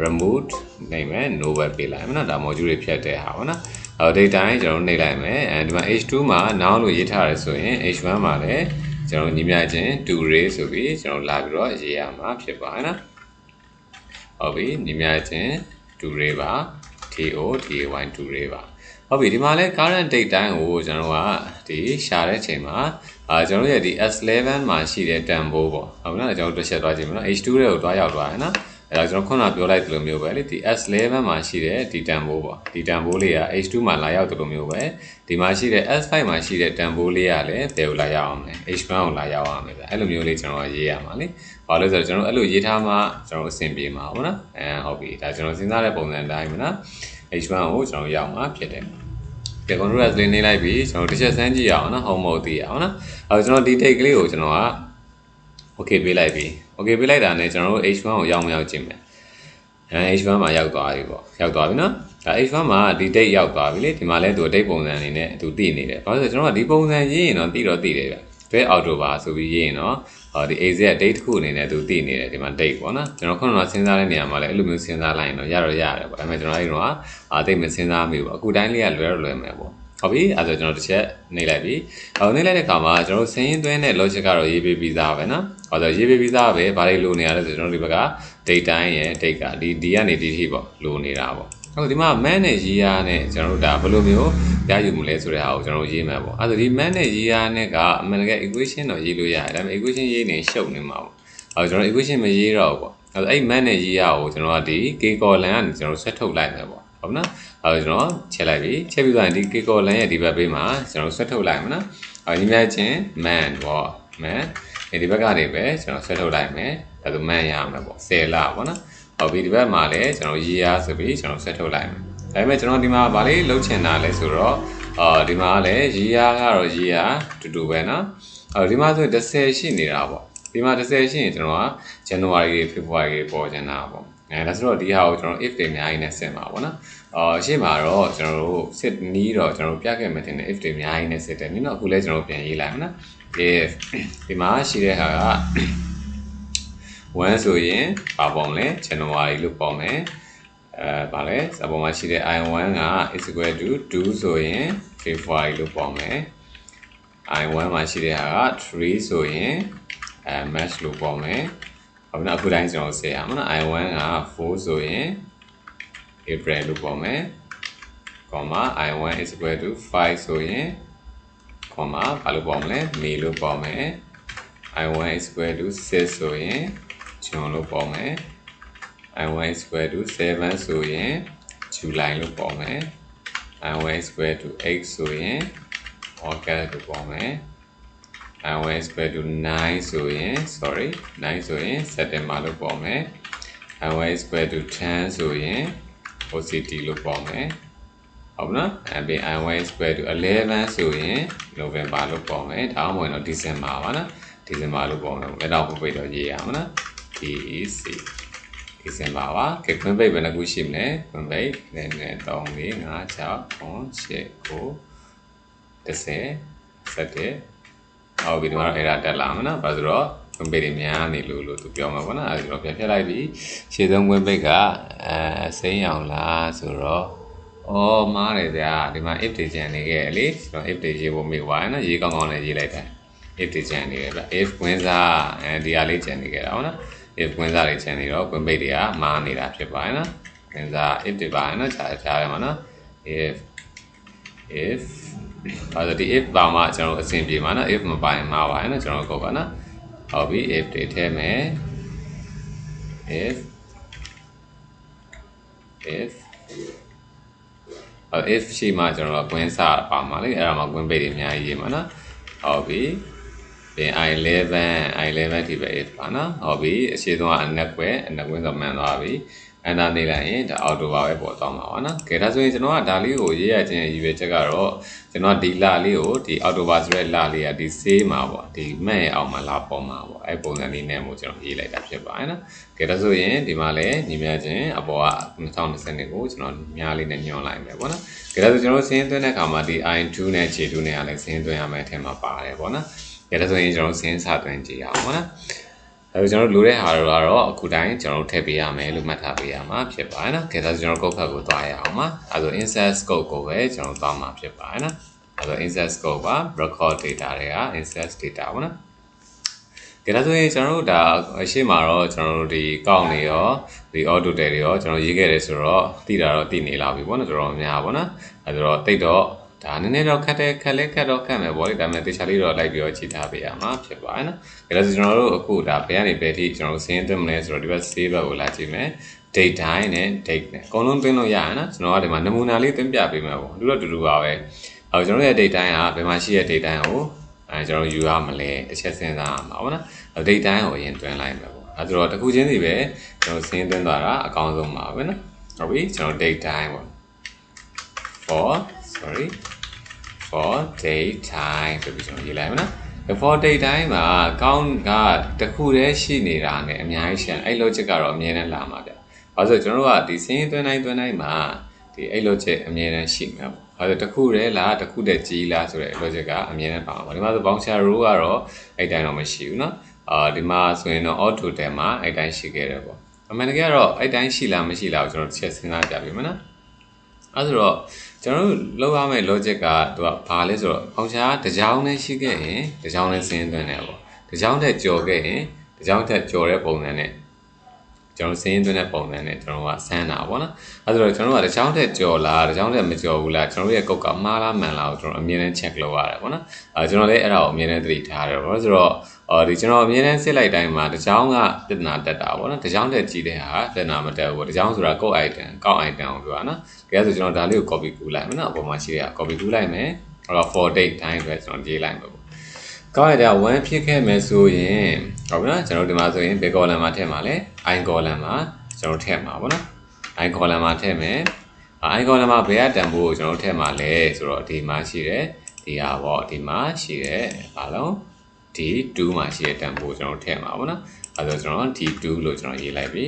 remove နိုင်မယ် no web ပေးလိုက်မယ်နော်ဒါ module တွေဖြတ်တဲ့ဟာပေါ့နော်အဲ data ကျွန်တော်နှိပ်လိုက်မယ်အဲဒီမှာ H2 မှာ noun လို့ရေးထားရဆိုရင် H1 မှာလည်းကျွန်တော်ညီမျှချင်း2 ray ဆိုပြီးကျွန်တော်လာပြီးတော့ရေးရမှာဖြစ်ပါနော်ဟုတ်ပြီညီမျှချင်း2 ray ပါ TOTAY 2 ray ပါဟုတ်ပြီဒီမှာလဲ current date တိုင်းကိုကျွန်တော်ကဒီရှာတဲ့ချိန်မှာကျွန်တော်ရဲ့ဒီ S11 မှာရှိတဲ့ tempo ပေါ့ဟုတ်နော်ကျွန်တော်တို့ချက်သွားကြည့်မယ်နော် H2 တွေကိုတွားရောက်သွားတယ်နော်အဲဒါကျွန်တော်ခုနပြောလိုက်သလိုမျိုးပဲလေဒီ S11 မှာရှိတဲ့ဒီ tempo ပေါ့ဒီ tempo လေးက H2 မှာလာရောက်သလိုမျိုးပဲဒီမှာရှိတဲ့ S5 မှာရှိတဲ့ tempo လေးကလည်းဘယ်ကိုလာရောက်အောင်လဲ H1 ကိုလာရောက်အောင်ပဲဗျအဲ့လိုမျိုးလေးကျွန်တော်ရေးရမှာလေဘာလို့လဲဆိုတော့ကျွန်တော်အဲ့လိုရေးထားမှကျွန်တော်အဆင်ပြေမှာပေါ့နော်ဟုတ်ပြီဒါကျွန်တော်စဉ်းစားတဲ့ပုံစံအတိုင်းပဲနော် H1 ကိုကျွန်တော်ရောက်မှာဖြစ်တယ်ကဲ control S လေးနှိပ်လိုက်ပြီကျွန်တော်တစ်ချက်စမ်းကြည့်ရအောင်နော် home mode သိရအောင်နော်ကျွန်တော်ဒီ date ကလေးကိုကျွန်တော်က okay ပေးလိုက်ပြီ okay ပေးလိုက်တာနဲ့ကျွန်တော်တို့ H1 ကိုရောက်မရောက်ကြည့်မယ်H1 မှာရောက်သွားပြီပေါ့ရောက်သွားပြီနော်H1 မှာဒီ date ရောက်သွားပြီလေဒီမှာလဲသူ date ပုံစံအနေနဲ့သူသိနေတယ်ဘာလို့လဲဆိုတော့ကျွန်တော်ကဒီပုံစံရေးရင်တော့သိတယ်ဗျ12 October ဆိုပြီးရေးရင်တော့ဒီ exact date တစ်ခုအနေနဲ့သူသိနေတယ်ဒီမှာ date ပေါ့နော်ကျွန်တော်ခုနကစဉ်းစားတဲ့နေရာမှာလည်းအဲ့လိုမျိုးစဉ်းစားလိုက်ရင်တော့ရတယ်ပေါ့ဒါပေမဲ့ကျွန်တော်အဲ့တော့သိမစဉ်းစားမိဘူးအခုတိုင်းလေးကလွယ်မယ်ပေါ့ဟုတ်ပြီအဲ့ဒါကျွန်တော်တစ်ချက်နှိပ်လိုက်ပြီနှိပ်လိုက်တဲ့အခါမှာကျွန်တော်စင်းရင်းသွင်းတဲ့ logic ကတော့ရေးပေးပြီးသားပဲနော်ဟောဆိုရေးပေးပြီးသားပဲဘာတွေလိုနေရလဲဆိုကျွန်တော်ဒီဘက်က date တိုင်းရဲ့ date ကဒီကနေဒီထိပေါ့လိုနေတာပေါ့ဟုတ်ဒီမှာ man နဲ့ year နဲ့ကျွန်တော်တို့ဒါဘယ်လိုမျိုးရယူမလဲဆိုတဲ့ဟာကိုကျွန်တော်ရေးမှာပေါ့အဲ့ဒါဒီ man နဲ့ year နဲ့ကအမှန်တကယ် equation တော့ရေးလို့ရတယ်ဒါပေမဲ့ equation ရေးနေရှုပ်နေမှာပေါ့အဲ့ကျွန်တော် equation မရေးတော့ဘူးပေါ့အဲ့ man နဲ့ year ကိုကျွန်တော်ကဒီ k column ကနေကျွန်တော်ဆက်ထုတ်လိုက်မယ်ပေါ့ဟုတ်နော်အဲ့ကျွန်တော်ချက်လိုက်ပြီချက်ပြီးသွားရင်ဒီ k column ရဲ့ဒီဘက်ဘေးမှာကျွန်တော်ဆက်ထုတ်လိုက်မယ်နော်အဲ့ညီမချင်း man ပေါ့ man ဒီဘက်ကနေပဲကျွန်တော်ဆက်ထုတ်လိုက်မယ်အဲ့ဒါ man ရမယ်ပေါ့10လပေါ့နော်ဟုတ်ပြီဒီဘက်မှာလည်းကျွန်တော် year ဆိုပြီးကျွန်တော်ဆက်ထုတ်လိုက်မယ်ဒါပေမဲ့ကျွန်တော်ဒီမှာဗာလေးလုံးချင်တာလဲဆိုတော့ဒီမှာလည်း year ကတော့ year တူပဲเนาะဒီမှာဆို10ရှိနေတာပေါ့ဒီမှာ10ရှိရင်ကျွန်တော်က January February ပေါ်ကျင်တာပေါ့ဒါဆိုတော့ဒီဟာကိုကျွန်တော် if တွေအများကြီးနဲ့ဆင်ပါပေါ့နော်ရှေ့မှာတော့ကျွန်တော်တို့စစ်နီးတော့ကျွန်တော်ပြခဲ့မှတင်တယ် if တွေအများကြီးနဲ့စစ်တယ်နည်းတော့အခုလဲကျွန်တော်ပြန်ရေးလိုက်မယ်နော် if ဒီမှာရှိတဲ့ဟာက1ဆိုရင်ဘာပုံလဲ January လို့ပုံမယ်ဗာလဲစပေါ်မှာရှိတဲ့ I1 က is equal to 2ဆိုရင် February လို့ပုံမယ်I1 မှာရှိတဲ့ဟာက3ဆိုရင် match လို့ပေါ့မယ်ဟုတ်နော်အခုတိုင်းကျွန်တော်ဆက်ရမှာနော် I1 က4ဆိုရင် April လို့ပေါ့မယ် comma I1 is equal to 5ဆိုရင် comma ဘာလို့ပေါ့မလဲ May လို့ပေါ့မယ် I1 is equal to 6ဆိုရင် June လို့ပေါ့မယ် I1 is equal to 7ဆိုရင် July လို့ပေါ့မယ် I1 is equal to 8ဆိုရင် August လို့ပေါ့မယ် I1 is equal to 9ဆိုရင် 9ဆိုရင် September လို့ပေါ့မယ် I1 is equal to 10ဆိုရင် OCT လို့ပေါ့မယ်ဟုတ်နော်အဲ့ပြီး I1 is equal to 11ဆိုရင် November လို့ပေါ့မယ်ဒါမှမဟုတ်တော့ December ပါနော် December လို့ပေါ့မယ်အဲ့တော့ပြတော့ရေးရမှာနော် DEC December ပါကဲခွင့်ပိတ်ဘယ်နှခုရှိမလဲခွင့်ပိတ်နည်းနည်း3 4 5 6 9 10 ဟုတ်ပြီဒီမှာတော့အဲ့ဒါတက်လာမှာနော်ဘာလို့တော့ခွင့်ပိတ်တွေများနေလို့သူပြောမှာပေါ့နော်အဲ့ဒါဆိုတော့ပြန်ဖြတ်လိုက်ပြီရှေ့ဆုံးခွင့်ပိတ်ကစိမ့်အောင်လားဆိုတော့မားတယ်ဗျာဒီမှာ if တွေကျန်နေခဲ့လေကျွန်တော် if တွေရေးဖို့မိသွားနော်ရေးကောင်းကောင်းလေးရေးလိုက်တယ် if တွေကျန်နေခဲ့ဗျ if ကွင်းစားဒီဟာလေးကျန်နေခဲ့တာဟုတ်နော် if ကွင်းစားတွေကျန်နေတော့ခွင့်ပိတ်တွေကမားနေတာဖြစ်ပါတယ်နော်ကွင်းစား if တွေပါနော်ခြားတယ်မှာနော် if အဲ့ဒါဒီ if ပါမှကျွန်တော်အဆင်ပြေမှာနော် if မပါရင်မှာပါနော်ကျွန်တော်ကောက်ပါနော်ဟုတ်ပြီ if တွေထည့်မယ် if ရှိမှကျွန်တော်ကွင်းစားပါမှာလေအဲ့ဒါမှကွင်းပိတ်တွေအများကြီးရေးမှာနော်ဟုတ်ပြီပြင် I11 ဒီပဲ if ပါနော်ဟုတ်ပြီအရှိဆုံးကအနက်ကွင်းဆိုမှန်သွားပြီအဲ့ဒါနေလိုက်ရင်ဒါအော်တိုပါပဲပေါ်သွားမှာပါနော်ကဲဒါဆိုရင်ကျွန်တော်ကဒါလေးကိုရေးရခြင်းရည်ရွယ်ချက်ကတော့ကျွန်တော်ဒီလလေးကိုဒီအော်တိုပါဆိုတဲ့လလေးကဒီဆေးမှာပေါ့ဒီမဲ့ရဲ့အောက်မှာလာပေါ်မှာပေါ့အဲ့ပုံစံလေးနဲ့မို့ကျွန်တော်ရေးလိုက်တာဖြစ်ပါတယ်နော်ကဲဒါဆိုရင်ဒီမှာလည်းညီမချင်းအပေါ်က2020ကိုကျွန်တော်ညားလေးနဲ့ညွှန်လိုက်မယ်ပေါ့နော်ကဲဒါဆိုကျွန်တော်စင်းသွင်းတဲ့အခါမှာဒီ I2 နဲ့ J2 နဲ့ကလည်းစင်းသွင်းရမယ်အထင်မှာပါတယ်ပေါ့နော်ကဲဒါဆိုရင်ကျွန်တော်စင်းစသွင်းကြည့်အောင်ပေါ့နော်အဲ့တော့ကျွန်တော်လိုတဲ့ဟာတွေကတော့အခုတိုင်းကျွန်တော်ထည့်ပေးရမယ်လို့မှတ်ထားပေးရမှာဖြစ်ပါတယ်နော်။ကဲဒါဆိုကျွန်တော် code ဖတ်ကိုသွားရအောင်ပါ။အဲ့တော့ insert scope ကိုပဲကျွန်တော်သွားမှာဖြစ်ပါတယ်နော်။အဲ့တော့ insert scope က record data တွေက insert data ပေါ့နော်။ကဲဒါဆိုရင်ကျွန်တော်တို့ဒါအရှိမတော့ကျွန်တော်တို့ဒီကောက်နေရောဒီ auto တွေရောကျွန်တော်ရေးခဲ့တယ်ဆိုတော့သိတာတော့သိနေလာပြီပေါ့နော်တော်တော်များပေါ့နော်။အဲ့တော့တိတ်တော့ဒါနည်းနည်းတော့ခက်မယ်ပေါ့လေဒါပေမဲ့တေချာလေးတော့လိုက်ပြီးတော့ကြည့်ထားပေးရမှာဖြစ်ပါတယ်နော်။ဒါဆိုကျွန်တော်တို့အခုဒါဘယ်ကနေဘယ်ထိကျွန်တော်စင်းသွင်းမလဲဆိုတော့ဒီဘက် save ဘက်ကိုလာကြည့်မယ် date time နဲ့ date နဲ့အကုန်လုံးသွင်းလို့ရရနော်ကျွန်တော်ကဒီမှာနမူနာလေးသွင်းပြပေးမယ်ပေါ့တူတူပါပဲ။ကျွန်တော်ရဲ့ date time ကဘယ်မှာရှိတဲ့ date time ကိုကျွန်တော်ယူရမလဲတစ်ချက်စဉ်းစားရမှာပေါ့နော်။ date time ကိုအရင်သွင်းလိုက်မယ်ပေါ့။ဆိုတော့တစ်ခုချင်းစီပဲကျွန်တော်စင်းသွင်းသွားတာအကောင်းဆုံးပါပဲနော်။ဟုတ်ပြီကျွန်တော် date time ပေါ့ for date time ဆိုပြီးကျွန်တော်ရေးလိုက်မယ်နော် for date time မှာကောင်းကတစ်ခုတည်းရှိနေတာနဲ့အများကြီးရှင်းအဲ့ logic ကတော့အမြဲတမ်းလာမှာဗျ။ဘာလို့ဆိုကျွန်တော်တို့ကဒီစင်းသွင်းတိုင်းမှာဒီအဲ့ logic အမြဲတမ်းရှိမှာပေါ့။ဘာလို့တစ်ခုတည်းလားတစ်ခုတည်းကြီးလားဆိုတဲ့ logic ကအမြဲတမ်းပါမှာပေါ့။ဒီမှာဆို bouncer row ကတော့အဲ့တိုင်းတော့မရှိဘူးနော်။ဒီမှာဆိုရင်တော့ auto total မှာအဲ့တိုင်းရှိခဲ့တယ်ပေါ့။အမှန်တကယ်ကတော့အဲ့တိုင်းရှိလားမရှိလားကိုကျွန်တော်တစ်ချက်စဉ်းစားကြပြီမနော်။အဲ့ဆိုတော့ကျွန်တော်တို့လောက်ရမယ့် logic ကသူကဘာလဲဆိုတော့အောင်ရှားတစ်ကြောင်းနဲ့ရှိခဲ့ရင်တစ်ကြောင်းနဲ့စင်းသွင်းတယ်ပေါ့တစ်ကြောင်းထက်ကျော်ခဲ့ရင်တစ်ကြောင်းထက်ကျော်တဲ့ပုံစံနဲ့ကျွန်တော်စင်းသွင်းတဲ့ပုံစံနဲ့ကျွန်တော်ကဆန်းတာပေါ့နော်အဲဆိုတော့ကျွန်တော်ကတစ်ကြောင်းထက်ကျော်လားတစ်ကြောင်းထက်မကျော်ဘူးလားကျွန်တော်ရဲ့ကုတ်ကမှားလားမှန်လားကိုကျွန်တော်အမြဲတမ်း check လုပ်ရတယ်ပေါ့နော်ကျွန်တော်လည်းအဲ့ဒါကိုအမြဲတမ်းသတိထားတယ်ပေါ့ဆိုတော့ဒီကျွန်တော်အမြဲတမ်းစစ်လိုက်တိုင်းမှာတစ်ကြောင်းကပြဿနာတက်တာပေါ့နော်တစ်ကြောင်းထက်ကြီးတဲ့ဟာပြဿနာမတက်ဘူးပေါ့တစ်ကြောင်းဆိုတာကောက် item ကိုပြောတာနော်ဒါဆိုကျွန်တော်ဒါလေးကို copy ကူးလိုက်မယ်နော်အပေါ်မှာရှိတဲ့ copy ကူးလိုက်မယ်အဲ့တော့ for date time ပဲကျွန်တော်ရေးလိုက်မယ်ပေါ့ကောက်ရတဲ့1ဖြစ်ခဲ့မယ်ဆိုရင်ဟုတ်ပြီနော်ကျွန်တော်ဒီမှာဆိုရင်ဘယ် column မှာထည့်မှာလဲ i column မှာကျွန်တော်ထည့်မှာပေါ့နော် i column မှာထည့်မယ် i column မှာဘယ်ကတန်ဖိုးကိုကျွန်တော်ထည့်မှာလဲဆိုတော့ဒီမှာရှိတဲ့ဒီဟာပေါ့ဒီမှာရှိတဲ့ဘာလို့ဒီ2မှာရှိတဲ့တန်ဖိုးကျွန်တော်ထည့်မှာပေါ့နော်အဲ့တော့ကျွန်တော်ဒီ2လို့ကျွန်တော်ရေးလိုက်ပြီ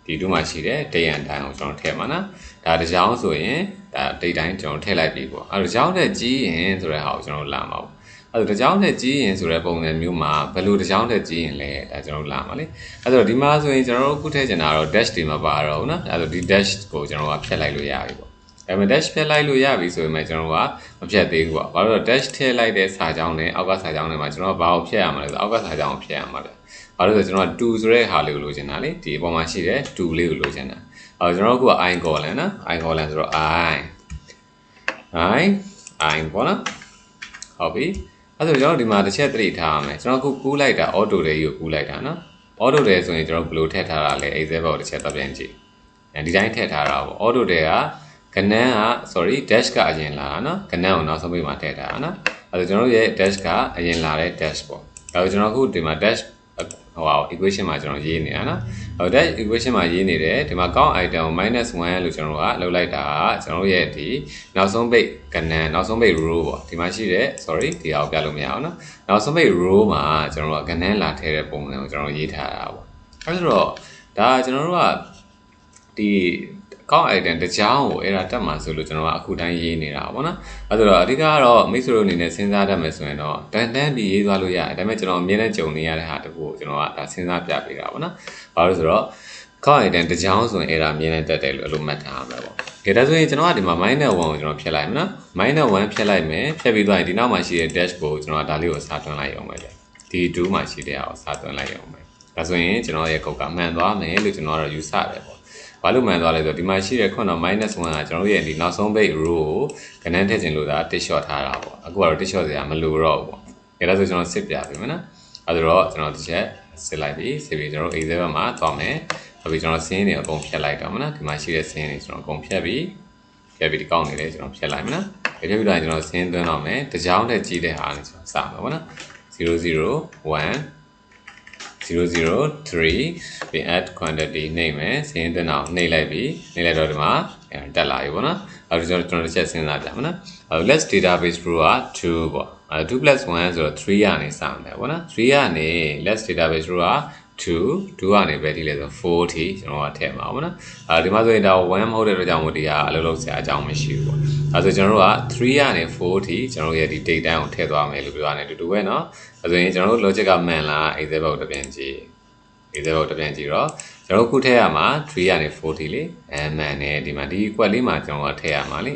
ဒီ2မှာရှိတဲ့ day and time ကိုကျွန်တော်ထည့်မှာနော်ဒါတစ်ကြောင်းဆိုရင်ဒါ day time ကျွန်တော်ထည့်လိုက်ပြီပေါ့အဲ့တော့တစ်ကြောင်းနဲ့ကြီးရင်ဆိုတဲ့ဟာကိုကျွန်တော်လာမှာပေါ့အဲ့တော့တစ်ကြောင်းနဲ့ကြီးရင်ဆိုတဲ့ပုံစံမျိုးမှာဘယ်လိုတစ်ကြောင်းနဲ့ကြီးရင်လဲဒါကျွန်တော်လာမှာလေအဲ့တော့ဒီမှာဆိုရင်ကျွန်တော်တို့ခုထည့်ချင်တာတော့ dash တွေမပါတော့ဘူးနော်အဲ့တော့ဒီ dash ကိုကျွန်တော်ကဖျက်လိုက်လို့ရပြီပေါ့ ဒါပေမဲ့ dash ဖြတ်လိုက်လို့ရပြီဆိုရင်မှကျွန်တော်ကမဖြတ်သေးဘူးပေါ့ဘာလို့လဲ dash ထည့်လိုက်တဲ့စာကြောင်းနဲ့အောက်ကစာကြောင်းတွေမှာကျွန်တော်ကဘာကိုဖြတ်ရမှာလဲဆိုအောက်ကစာကြောင်းကိုဖြတ်ရမှာလေဘာလို့လဲဆိုကျွန်တော်က2ဆိုတဲ့ဟာလေးကိုလိုချင်တာလေဒီအပေါ်မှာရှိတဲ့2လေးကိုလိုချင်တာကျွန်တော်က i colon နော် i colon ဆိုတော့ i ပေါ့နော်ဟုတ်ပြီအဲ့ဆိုကျွန်တော်ဒီမှာတစ်ချက်သတိထားရမယ်ကျွန်တော်ခုကူးလိုက်တာ auto တွေကြီးကိုကူးလိုက်တာနော် auto တွေဆိုရင်ကျွန်တော်ဘယ်လိုထည့်ထားတာလဲ excel ဘောက်တစ်ချက်တော့ပြန်ကြည့်ဒီတိုင်းထည့်ထားတာပေါ့ auto တွေကကနန်းက sorry dash ကအရင်လာတာနော်ကနန်းကိုနောက်ဆုံးပိတ်မှာထည့်ထားတာနော်အဲ့တော့ကျွန်တော်ရဲ့ dash ကအရင်လာတဲ့ dash ပေါ့ဒါဆိုကျွန်တော်ခုဒီမှာ dash ဟို equation မှာကျွန်တော်ရေးနေတာနော်ဟို dash equation မှာရေးနေတယ်ဒီမှာ count item ကို -1 လို့ကျွန်တော်ကလုပ်လိုက်တာကျွန်တော်ရဲ့ဒီနောက်ဆုံးပိတ်ကနန်းနောက်ဆုံးပိတ် row ပေါ့ဒီမှာရှိတဲ့ sorry ဒီအောင်ပြလို့မရအောင်နော်နောက်ဆုံးပိတ် row မှာကျွန်တော်ကကနန်းလာထည့်တဲ့ပုံစံကိုကျွန်တော်ရေးထားတာပေါ့အဲ့ဆိုတော့ဒါကျွန်တော်တို့ကဒီကောင်း item တကြောင်ကိုအဲ့ဒါတက်မှာဆိုလို့ကျွန်တော်ကအခုတိုင်းရေးနေတာပေါ့နော်အဲ့ဆိုတော့အဓိကကတော့မိတ်ဆွေတို့အနေနဲ့စဉ်းစားတတ်မယ်ဆိုရင်တော့တန်တန်းပြီးရေးသွားလို့ရတယ်ဒါပေမဲ့ကျွန်တော်အမြဲတမ်းကြုံနေရတဲ့ဟာတခုကိုကျွန်တော်ကဒါစဉ်းစားပြပေးတာပေါ့နော်ဘာလို့ဆိုတော့ကောင်း item တကြောင်ဆိုရင်အဲ့ဒါအမြဲတမ်းတက်တယ်လို့အဲ့လိုမှတ်ထားရမှာပေါ့ကဲဒါဆိုရင်ကျွန်တော်ကဒီမှာ -1 ကိုကျွန်တော်ဖြတ်လိုက်မယ်နော် -1 ဖြတ်လိုက်မယ်ဖြတ်ပြီးသွားရင်ဒီနောက်မှာရှိတဲ့ dash ကိုကျွန်တော်ကဒါလေးကိုစားသွင်းလိုက်အောင်ပဲလေဒီ2မှာရှိတဲ့ဟာကိုစားသွင်းလိုက်အောင်ပဲဒါဆိုရင်ကျွန်တော်ရဲ့ကုတ်ကမှန်သွားမယ်လို့ကျွန်တော်ကတော့ယူဆတယ်ပေါ့ဘာလို့မှန်သွားလဲဆိုတော့ဒီမှာရှိတဲ့ခုနက -1 ကကျွန်တော်ရဲ့ဒီနောက်ဆုံး base row ကိုကနန်းထည့်ခြင်းလို့ဒါတစ် short ထားတာပေါ့အခုကတော့တစ် short စရာမလိုတော့ဘူးပေါ့ဒါဆိုကျွန်တော်စစ်ပြပေးမယ်နော်အဲဒါတော့ကျွန်တော်တစ်ချက်စစ်လိုက်ပြီစစ်ပြီးကျွန်တော် excel မှာသွားမယ်နောက်ပြီးကျွန်တော်စင်းတွေအကုန်ဖြတ်လိုက်တော့မနော်ဒီမှာရှိတဲ့စင်းတွေကျွန်တော်အကုန်ဖြတ်ပြီးဒီကောက်နေလေကျွန်တော်ဖြတ်လိုက်မယ်နော်ဖြတ်ပြီးတော့ကျွန်တော်စင်းသွင်းတော့မယ်တစ်ကြောင်းနဲ့ကြီးတဲ့ဟာနဲ့ကျွန်တော်စမယ်ပေါ့နော်001 003 ပြီး add quantity နှိပ်မယ်စင်းတင်အောင်နှိပ်လိုက်ပြီးနှိပ်လိုက်တော့ဒီမှာတက်လာပြီပေါ့နော်အဲဒါကျွန်တော်တစ်ချက်စဉ်းစားကြပါနော်let's database row က2ပေါ့2 + 1ဆိုတော့3ကနေစမယ်ပေါ့နော်3ကနေ let's database row က2ကနေပဲဒီလေဆို4ထိကျွန်တော်ကထည့်မှာပေါ့နော်ဒီမှာဆိုရင်ဒါ1မဟုတ်တဲ့အတွက်ကြောင့်မို့ဒီကအလုပ်လုပ်စရာအကြောင်းမရှိဘူးပေါ့အဲဆိုကျွန်တော်တို့က3ကနေ4ထိကျွန်တော်ရဲ့ဒီ date တိုင်းကိုထည့်သွားမယ်လို့ပြောရတယ်တူတူပဲเนาะအဲဆိုရင်ကျွန်တော်တို့ logic ကမှန်လား excel ဘောက်တစ်ပြန်ကြည့် excel ဘောက်တစ်ပြန်ကြည့်တော့ကျွန်တော်ခုထည့်ရမှာ3ကနေ4ထိလေမှန်တယ်ဒီမှာဒီ equal လေးမှာကျွန်တော်ကထည့်ရမှာလေ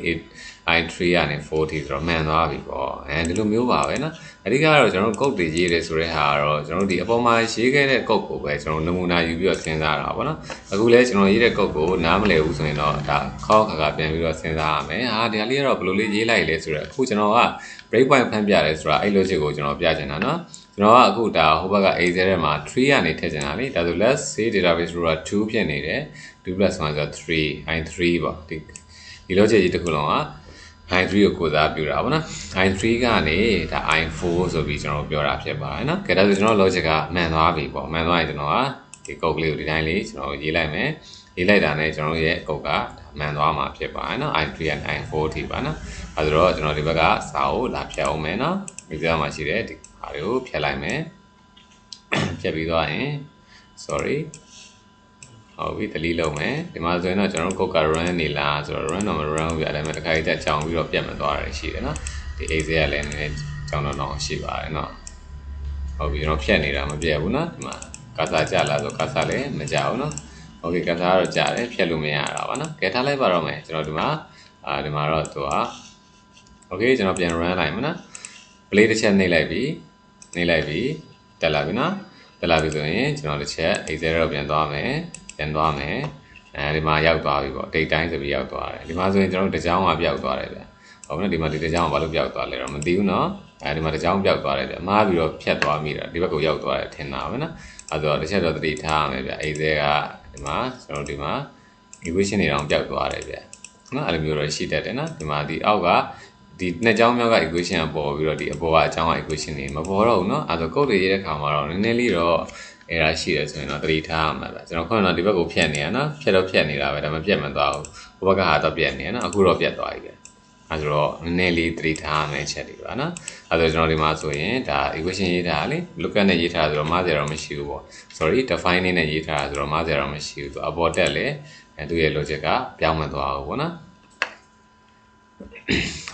i3 ကနေ4ထိဆိုတော့မှန်သွားပြီပေါ့ဒီလိုမျိုးပါပဲเนาะအဓိကတော့ကျွန်တော်တို့ code တွေရေးတယ်ဆိုတဲ့ဟာကတော့ကျွန်တော်တို့ဒီအပေါ်မှာရေးခဲ့တဲ့ code ကိုပဲကျွန်တော်နမူနာယူပြီးတော့စဉ်းစားတာပေါ့နော်အခုလဲကျွန်တော်ရေးတဲ့ code ကိုနားမလည်ဘူးဆိုရင်တော့ဒါခေါက်ခါခါပြန်ပြီးတော့စဉ်းစားရမယ်ဒီဟာလေးကတော့ဘယ်လိုလေးရေးလိုက်လဲဆိုတော့အခုကျွန်တော်က break point ဖန်ပြတယ်ဆိုတာအဲ့ logic ကိုကျွန်တော်ပြချင်တာเนาะကျွန်တော်ကအခုဒါဟိုဘက်က excel ထဲမှာ3ကနေထည့်ချင်တာလေဒါဆို let's say database row 2ဖြစ်နေတယ်2 + 1ဆိုတော့3 i3 ပေါ့ဒီ logic ကြီးတစ်ခုလုံးကi3 ကိုကိုစားပြတာပေါ့နော် i3 ကနေဒါ i4 ဆိုပြီးကျွန်တော်ပြောတာဖြစ်ပါတယ်နော်ကဲဒါဆိုကျွန်တော် logic ကမှန်သွားပြီပေါ့မှန်သွားရင်ကျွန်တော်ကဒီ code လေးကိုဒီတိုင်းလေးကျွန်တော်ရေးလိုက်မယ်ရေးလိုက်တာနဲ့ကျွန်တော်ရဲ့ code ကမှန်သွားမှာဖြစ်ပါတယ်နော် i3 and i4 ထိပါနော်အဲဒါတော့ကျွန်တော်ဒီဘက်ကစာကိုလာဖြတ်အောင်မယ်နော်ဒီကမှာရှိတဲ့ဒီဟာတွေကိုဖြတ်လိုက်မယ်ဖြတ်ပြီးသွားရင် sorryဟုတ်ပြီ delete လုပ်မယ်ဒီမှာဆိုရင်တော့ကျွန်တော်တို့ code က run နေလားဆိုတော့ run တော့မ run ဘူးပြတယ်မဲ့တစ်ခါကြီးကြောင်ပြီးတော့ပြတ်မသွားတယ်ရှိတယ်နော်ဒီ excel ကလည်းနည်းနည်းကြောင်တော့ရှိပါတယ်နော်ဟုတ်ပြီကျွန်တော်ဖြတ်နေတာမပြတ်ဘူးနော်ဒီမှာကာစာကြလာဆိုကာစာလည်းမကြဘူးနော်โอเคကာစာကတော့ကြတယ်ဖြတ်လို့မရတာပါနော်ကဲထားလိုက်ပါတော့မယ်ကျွန်တော်ဒီမှာဒီမှာတော့သူကโอเคကျွန်တော်ပြန် run လိုက်မယ်နော် play တစ်ချက်နှိပ်လိုက်ပြီတက်လာပြီနော်တက်လာပြီဆိုရင်ကျွန်တော်တစ်ချက် excel တော့ပြန်သွားမယ်သွားမယ်ဒီမှာရောက်သွားပြီပေါ့ date တိုင်းဆိုပြီးရောက်သွားတယ်ဒီမှာဆိုရင်ကျွန်တော်တို့တစ်ကြောင်းကပျောက်သွားတယ်ဗျဟုတ်ပြီနော်ဒီမှာဒီတစ်ကြောင်းကဘာလို့ပျောက်သွားလဲတော့မသိဘူးနော်ဒီမှာတစ်ကြောင်းပျောက်သွားတယ်ဗျမှားပြီးတော့ဖြတ်သွားမိတာဒီဘက်ကိုရောက်သွားတယ်ထင်တာပဲနော်အဲဆိုတော့တစ်ချက်တော့သတိထားရမယ်ဗျ excel ကဒီမှာကျွန်တော်ဒီမှာ equation တွေတောင်ပျောက်သွားတယ်ဗျနော်အဲ့လိုမျိုးတော့ရှိတတ်တယ်နော်ဒီမှာဒီအောက်ကဒီနှစ်ကြောင်းမြောက်က equation ကပေါ်ပြီးတော့ဒီအပေါ်ကအကြောင်းက equation တွေမပေါ်တော့ဘူးเนาะအဲဆို code တွေရေးတဲ့ခါမှာတော့နည်းနည်းလေးတော့error ရှိတယ်ဆိုရင်တော့သတိထားရမှာပဲကျွန်တော်ခုနကဒီဘက်ကိုဖြတ်နေရနော်ဖြတ်တော့ဖြတ်နေတာပဲဒါမှပြတ်မသွားဘူးဟိုဘက်ကဟာတော့ပြတ်နေရနော်အခုတော့ပြတ်သွားပြီပဲအဲဆိုတော့နည်းနည်းလေးသတိထားရမယ့်ချက်တွေပါနော်အဲဆိုကျွန်တော်ဒီမှာဆိုရင်ဒါ equation ရေးထားလေ lookup နဲ့ရေးထားဆိုတော့မှားစရာတော့မရှိဘူးပေါ့ sorry define နဲ့ရေးထားဆိုတော့မှားစရာတော့မရှိဘူးသူအပေါ်တက်လေသူရဲ့ logic ကပြောင်းမသွားဘူးပေါ့နော်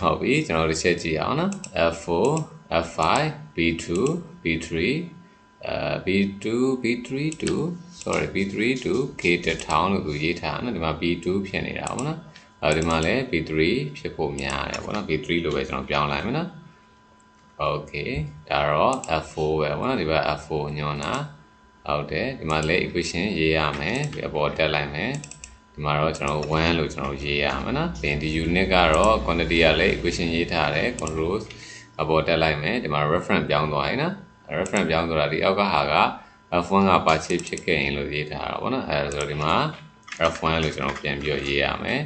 ဟုတ်ပြီကျွန်တော်တို့ချက်ကြည့်အောင်နော် f4 f5 b2 b3 b2 b3 to sorry b3 to k 1000လို့သူရေးထားနော်ဒီမှာ b2 ဖြစ်နေတာပေါ့နော် ဒီမှာလည်း p3 ဖြစ်ဖို့များတယ်ပေါ့နော် p3 လို့ပဲကျွန်တော်ပြောင်းလိုက်မယ်နော် okay ဒါတော့ f4 ပဲပေါ့နော်ဒီဘက် f4 ညွှန်းတာဟုတ်တယ်ဒီမှာလည်း equation ရေးရမယ်ဒီအပေါ်တက်လိုက်မယ်ဒီမှာတော့ကျွန်တော်1လို့ကျွန်တော်ရေးရမယ်နော်ပြီးရင်ဒီ unit ကတော့ quantity ကလည်း equation ရေးထားတယ် control အပေါ်တက်လိုက်မယ်ဒီမှာ reference ပြောင်းသွားရင်နော် reference ပြောင်းသွားတာဒီအောက်ကဟာက f1 က purchase ဖြစ်ခဲ့ရင်လို့ရေးထားတာပေါ့နော်အဲဒါဆိုဒီမှာ f1 လို့ကျွန်တော်ပြန်ပြီးရေးရမယ်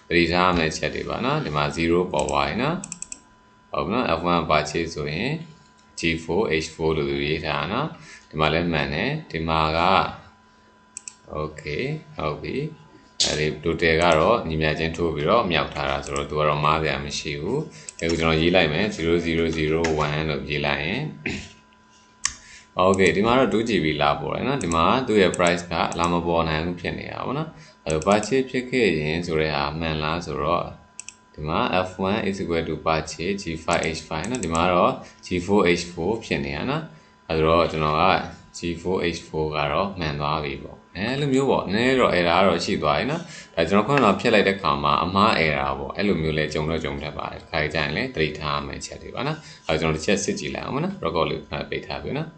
သတိထားရမယ့်ချက်တွေပါနော်ဒီမှာ0ပေါ်သွားရင်နော်ဟုတ်နော် f1 purchase ဆိုရင် g4 h4 လို့ရေးထားတာနော်ဒီမှာလည်းမှန်တယ်ဒီမှာက okay ဟုတ်ပြီအဲဒီ total ကတော့ညီမြချင်းထိုးပြီးတော့မြောက်ထားတာဆိုတော့သူကတော့မားစရာမရှိဘူးအခုကျွန်တော်ရေးလိုက်မယ်0001လို့ရေးလိုက်ရင်okay ဒီမှာတော့ 2GB လာပေါ်တယ်နော်ဒီမှာသူ့ရဲ့ price ကလာမပေါ်နိုင်ဘူးဖြစ်နေတာပေါ့နော်အဲ purchase ဖြစ်ခဲ့ရင်ဆိုတဲ့ဟာမှန်လားဆိုတော့ဒီမှာ f1 is equal to purchase g5h5 နော်ဒီမှာတော့ g4h4 ဖြစ်နေတာနော်အဲဆိုတော့ကျွန်တော်က g4h4 ကတော့မှန်သွားပြီပေါ့အဲလိုမျိုးပေါ့နည်းတော့ error တော့ရှိသွားပြီနော်ဒါကျွန်တော်ခုနကဖြတ်လိုက်တဲ့ခါမှာအမှား error ပေါ့အဲ့လိုမျိုးလဲကြုံတတ်ပါတယ်ခါကြရင်လည်းသတိထားမယ်ချက်တွေပါနော်အဲကျွန်တော်တစ်ချက်စစ်ကြည့်လိုက်အောင်နော် record လေးပိတ်ထားပြီနော်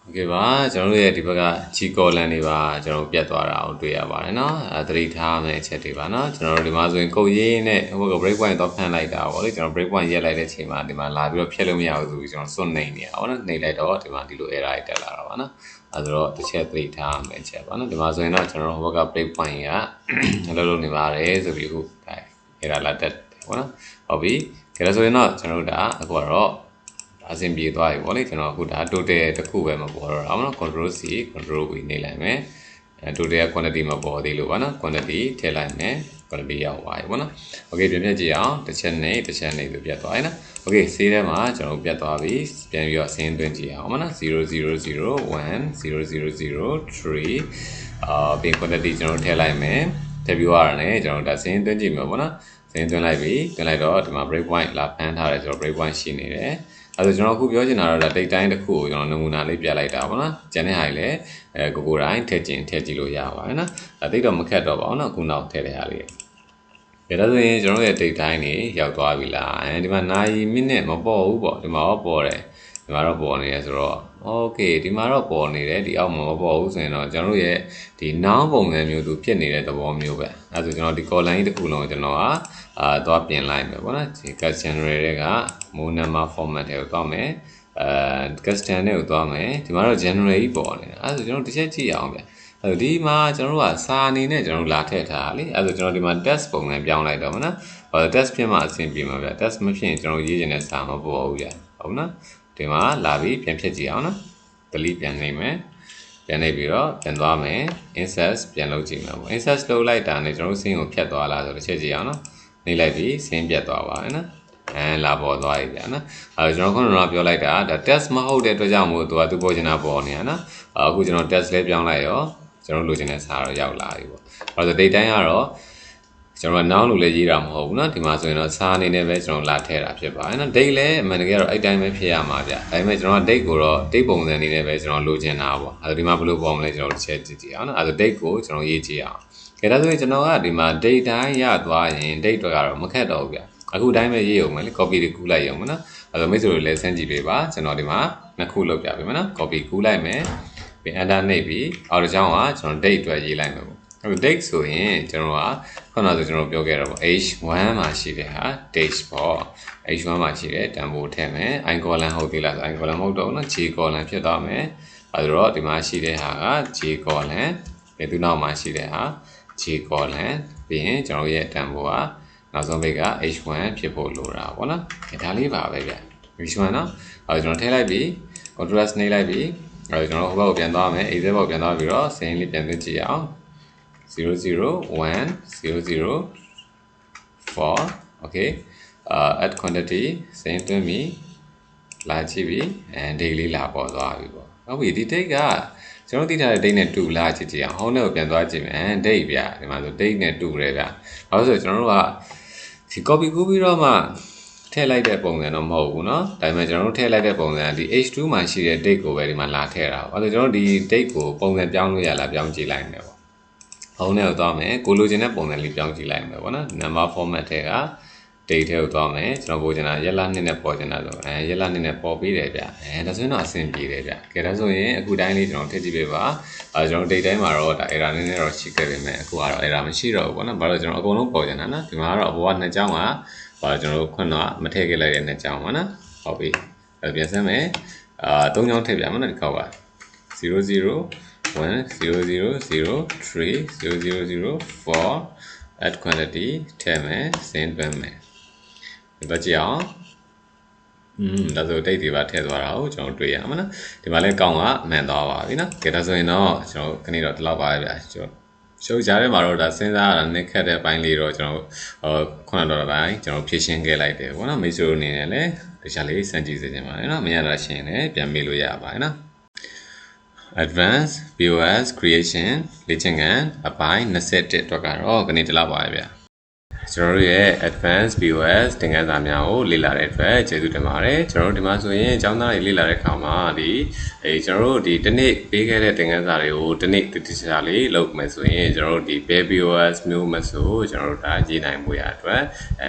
Okay ပါကျွန်တော်တို့ရဲ့ဒီဘက်က G column တွေပါကျွန်တော်ပြတ်သွားတာအောင်တွေ့ရပါတယ်เนาะသတိထားမယ့်အချက်တွေပါเนาะကျွန်တော်တို့ဒီမှာဆိုရင်ကုတ်ရင်းနဲ့ဟိုက break point တော့ဖန်လိုက်တာပေါ့လေကျွန်တော် break point ရက်လိုက်တဲ့အချိန်မှာဒီမှာလာပြီးတော့ဖြတ်လို့မရဘူးဆိုပြီးကျွန်တော်စွန့်နေနေတာပေါ့နော်နေလိုက်တော့ဒီမှာဒီလို error တွေတက်လာတာပါเนาะအဲဆိုတော့တစ်ချက်သတိထားမယ့်အချက်ပါเนาะဒီမှာဆိုရင်တော့ကျွန်တော်တို့ဟိုဘက်က break point ကလုံးနေပါတယ်ဆိုပြီးအခုဒါ error လာတက်တယ်ပေါ့နော်ဟုတ်ပြီဒါဆိုရင်တော့ကျွန်တော်တို့ဒါအခုကတော့အဆင်ပြေသွားပြီပေါ့လေကျွန်တော်အခုဒါ total တစ်ခုပဲမပေါ်တော့တာပေါ့နော် control C control V နေလိုက်မယ်total quantity မပေါ်သေးလို့ပါနော် quantity ထည့်လိုက်မယ် quantity ရောက်သွားပြီပေါ့နော် okay ပြန်ကြည့်အောင်တစ်ချက်နဲ့ဆိုပြတ်သွားပြီနော် okay ဆေးထဲမှာကျွန်တော်ပြတ်သွားပြီပြန်ပြီးတော့ဆင်းသွင်းကြည့်အောင်ပေါ့နော်0001 0003ပြီး quantity ကျွန်တော်ထည့်လိုက်မယ်ထည့်ပြီးသွားတယ်ကျွန်တော်ဒါဆင်းသွင်းကြည့်မယ်ပေါ့နော်ဆင်းသွင်းလိုက်ပြီသွင်းလိုက်တော့ဒီမှာ break point လာဖမ်းထားတယ်ဆိုတော့ break point ရှိနေတယ်အဲဆိုကျွန်တော်အခုပြောချင်တာတော့ဒါ date time တစ်ခုကိုကျွန်တော်နမူနာလေးပြလိုက်တာပေါ့နော်ကျန်တဲ့ဟာတွေလည်းကိုတိုင်းထည့်ကြည့်လို့ရပါတယ်နော်ဒါတိတ်တော့မခက်တော့ပါဘူးနော်အခုနောက်ထည့်တဲ့ဟာလေးဒါဆိုရင်ကျွန်တော်ရဲ့ date time တွေရောက်သွားပြီလားဒီမှာနာရီမိနစ်မပေါ်ဘူးပေါ့ဒီမှာတော့ပေါ်တယ်ဒီမှာတော့ပေါ်နေတယ်ဆိုတော့ okay ဒီမှာတော့ပေါ်နေတယ်ဒီအောက်မှာမပေါ်ဘူးဆိုရင်တော့ကျွန်တော်တို့ရဲ့ဒီ noun ပုံစံမျိုးသူဖြစ်နေတဲ့သဘောမျိုးပဲအဲဆိုကျွန်တော်ဒီ column ကြီးတစ်ခုလုံးကျွန်တော်ကသွားပြင်လိုက်မယ်ပေါ့နော်ဒီ question တွေက move number format တွေကိုသွားမယ်custom တွေကိုသွားမယ်ဒီမှာတော့ general ကြီးပေါ်နေတာအဲဆိုကျွန်တော်တစ်ချက်ကြည့်အောင်ဗျအဲ့ဒီမှာကျွန်တော်တို့ကစာအနေနဲ့ကျွန်တော်လာထည့်ထားတာလေအဲ့ဆိုကျွန်တော်ဒီမှာ test ပုံစံပြောင်းလိုက်တော့မနော်ဟော test ဖြစ်မှအဆင်ပြေမှာဗျ test မဖြစ်ရင်ကျွန်တော်ရေးချင်တဲ့စာမပေါ်ဘူးဗျဟုတ်နော်ဒီမှာလာပြီးပြန်ဖြတ်ကြည့်အောင်နော် delete ပြန်နေမယ်ပြန်နေပြီးတော့ပြန်သွားမယ် insert ပြန်လုပ်ကြည့်မယ်ပေါ့ insert လုပ်လိုက်တာနဲ့ကျွန်တော်တို့ scene ကိုဖြတ်သွားလားဆိုတော့တစ်ချက်ကြည့်အောင်နော်နေလိုက်ပြီး scene ပြတ်သွားပါမယ်နော်လာပေါ်သွားပြီဗျာနော်ကျွန်တော်ခုနကပြောလိုက်တာဒါ test မဟုတ်တဲ့အတွက်ကြောင့်မို့သူပေါ်ချင်တာပေါ်နေတာနော်အခုကျွန်တော် test လေးပြောင်းလိုက်ရောကျွန်တော်လိုချင်တဲ့စာတော့ရောက်လာပြီပေါ့အဲဆို date time ကတော့ကျွန်တော် noun လို့လည်းရေးတာမဟုတ်ဘူးเนาะဒီမှာဆိုရင်တော့စာအနေနဲ့ပဲကျွန်တော်လာထည့်တာဖြစ်ပါတယ်เนาะ date လည်းအမှန်တကယ်တော့အဲ့တိုင်းပဲဖြစ်ရမှာဗျဒါပေမဲ့ကျွန်တော်က date ကိုတော့ date ပုံစံအနေနဲ့ပဲကျွန်တော်လိုချင်တာပေါ့အဲဒီမှာဘယ်လိုပေါ်မလဲကျွန်တော်တစ်ချက်ကြည့်အောင်เนาะအဲဆို date ကိုကျွန်တော်ရေးကြည့်အောင်ကဲဒါဆိုရင်ကျွန်တော်ကဒီမှာ date တိုင်းရသွားရင် date တွေကတော့မခက်တော့ဘူးဗျအခုတိုင်းပဲရေးအောင်မယ်လေ copy တွေကူးလိုက်ရုံပဲเนาะအဲဆိုမိတ်ဆွေတို့လည်းစမ်းကြည့်ပေးပါကျွန်တော်ဒီမှာနှစ်ခုလုပ်ပြပေးမယ်เนาะ copy ကူးလိုက်မယ်ပြီး enter နှိပ်ပြီးအော်ဒီကြောင်းကကျွန်တော် date အတွက်ရေးလိုက်မယ်ပေါ့အခု date ဆိုရင်ကျွန်တော်ကခုနကဆိုကျွန်တော်ပြောခဲ့တာပေါ့ h1 မှာရှိတဲ့ဟာ date ပေါ့ h1 မှာရှိတဲ့တန်ဖိုးထည့်မယ် i column ဟုတ်သေးလားဆို i column မဟုတ်တော့ဘူးเนาะ j column ဖြစ်သွားမယ်အဲဒါတော့ဒီမှာရှိတဲ့ဟာက j column ဒီသူနောက်မှာရှိတဲ့ဟာ j column ပြီးရင်ကျွန်တော်ရဲ့တန်ဖိုးကနောက်ဆုံးဘက်က h1 ဖြစ်ဖို့လိုတာပေါ့နော်ဒါလေးပါပဲဗျ h1 เนาะအဲကျွန်တော်ထည့်လိုက်ပြီး contrast နှိပ်လိုက်ပြီးအဲကျွန်တော်ဟိုဘက်ကိုပြန်သွားမယ် exit ဘက်ကိုပြန်သွားပြီးတော့ scene လေးပြန်သွင်းကြည့်အောင်001 004 okay add quantity scene သွင်းပြီးလာကြည့်ပြီးdate လေးလာပေါ်သွားပြီပေါ့ဟုတ်ပြီဒီ date ကကျွန်တော်သိထားတဲ့ date နဲ့တူလားကြည့်အောင် home နဲ့ကိုပြန်သွားကြည့်မယ် date ဗျဒီမှာဆို date နဲ့တူတယ်ဗျဘာလို့ဆိုကျွန်တော်တို့ကဒီ copy ကူးပြီးတော့မှထည့်လိုက်တဲ့ပုံစံတော့မဟုတ်ဘူးเนาะဒါပေမဲ့ကျွန်တော်တို့ထည့်လိုက်တဲ့ပုံစံဒီ h2 မှာရှိတဲ့ date ကိုပဲဒီမှာလာထည့်တာပေါ့အဲဒါကျွန်တော်ဒီ date ကိုပုံစံပြောင်းလို့ရလားပြောင်းကြည့်လိုက်မယ်ပေါ့ home နဲ့သွားမယ်ကိုလိုချင်တဲ့ပုံစံလေးပြောင်းကြည့်လိုက်မယ်ပေါ့နော် number format ထဲက date ထဲကိုသွားမယ်ကျွန်တော်ပို့ချင်တာရက်လနှစ်နဲ့ပေါ်ချင်တာဆိုရက်လနှစ်နဲ့ပေါ်ပြီးတယ်ဗျဒါဆိုရင်တော့အဆင်ပြေတယ်ဗျကဲဒါဆိုရင်အခုတိုင်းလေးကျွန်တော်ထည့်ကြည့်ပေးပါကျွန်တော် date တိုင်းမှာတော့ဒါ error နည်းနည်းတော့ရှိခဲ့ပေမဲ့အခုကတော့ error မရှိတော့ဘူးပေါ့နော်ဘာလို့ကျွန်တော်အကုန်လုံးပေါ်ချင်တာနော်ဒီမှာကတော့အပေါ်က2ကြောင်းကကျွန်တော်ခွန်းတော့မထည့်ခဲ့လိုက်တဲ့2ကြောင်းပါနော်ဟုတ်ပြီပြန်စမ်းမယ်3ကြောင်းထည့်ပြမယ်နော်ဒီခေါက်က 00100030004 add quantity ထည့်မယ် send ပေးမယ်တော့ကြည့်အောင်ဒါဆိုတိတ်တွေပါထည့်သွားတာကိုကျွန်တော်တွေ့ရမှာနော်ဒီမှာလဲကောင်းကမှန်သွားပါပြီနော်ကဲဒါဆိုရင်တော့ကျွန်တော်ခဏတော့ဒီလောက်ပါပဲဗျာကျွန်တော်ရှုပ်ကြတဲ့မှာတော့ဒါစဉ်းစားရတာနဲ့ခက်တဲ့ပိုင်းလေးတော့ကျွန်တော်ခုနတော့ပိုင်းကျွန်တော်ဖြည့်ရှင်းခဲ့လိုက်တယ်ပေါ့နော်မိတ်ဆွေတို့အနေနဲ့လည်းတခြားလေးစမ်းကြည့်စေချင်ပါတယ်နော်မရတာရှင်းလည်းပြန်မေးလို့ရပါတယ်နော် Advanced POS creation လေ့ကျင့်ခန်းအပိုင်း21အတွက်ကတော့ခဏဒီလောက်ပါပဲဗျာကျွန်တော်တို့ရဲ့ Advanced POS သင်ခန်းစာများကိုလေ့လာတဲ့အတွက်ကျေးဇူးတင်ပါတယ်ကျွန်တော်တို့ဒီမှာဆိုရင်ကျောင်းသားတွေလေ့လာတဲ့အခါမှာကျွန်တော်တို့ဒီတစ်နေ့ပေးခဲ့တဲ့သင်ခန်းစာတွေကိုတစ်နေ့တစ်ခြားလေးလုပ်မယ်ဆိုရင်ကျွန်တော်တို့ဒီ POS မျိုးမဆိုကျွန်တော်တို့ဒါရေးနိုင်မှုရအတွက်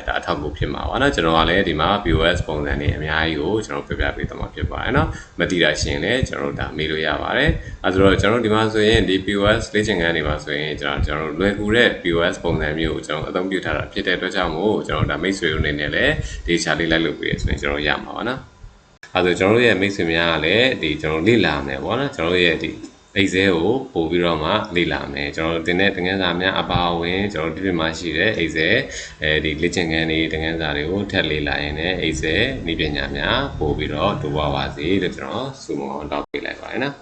ဒါအထောက်အကူဖြစ်မှာပါเนาะကျွန်တော်ကလည်းဒီမှာ POS ပုံစံတွေအများကြီးကိုကျွန်တော်ပြပြပေးသွားမှာဖြစ်ပါတယ်เนาะမသိတာရှင်လည်းကျွန်တော်တို့ဒါမေးလို့ရပါတယ်အဲဆိုတော့ကျွန်တော်တို့ဒီမှာဆိုရင်ဒီ POS လေ့ကျင့်ခန်းတွေမှာဆိုရင်ကျွန်တော်တို့လွယ်ကူတဲ့ POS ပုံစံမျိုးကိုကျွန်တော်အသုံးပြုထားတာဖြစ်တဲ့အတွက်ကြောင့်မို့ကျွန်တော်ဒါမိတ်ဆွေတို့အနေနဲ့လည်းဒီချာလေးလိုက်လုပ်ပေးရဆိုရင်ကျွန်တော်ရမှာပါနော်အဲဆိုကျွန်တော်တို့ရဲ့မိတ်ဆွေများကလည်းဒီကျွန်တော်လေ့လာမယ်ပေါ့နော်ကျွန်တော်တို့ရဲ့ဒီ Excel ကိုပို့ပြီးတော့မှလေ့လာမယ်ကျွန်တော်တို့တင်တဲ့သင်ခန်းစာများအပါအဝင်ကျွန်တော်တို့ဒီမှာရှိတဲ့ Excel ဒီလေ့ကျင့်ခန်းတွေသင်ခန်းစာတွေကိုထပ်လေ့လာရင်လည်း Excel နည်းပညာများပို့ပြီးတော့တိုးပွားပါစေလို့ကျွန်တော်ဆုမွန်တောင်းပေးလိုက်ပါတယ်နော်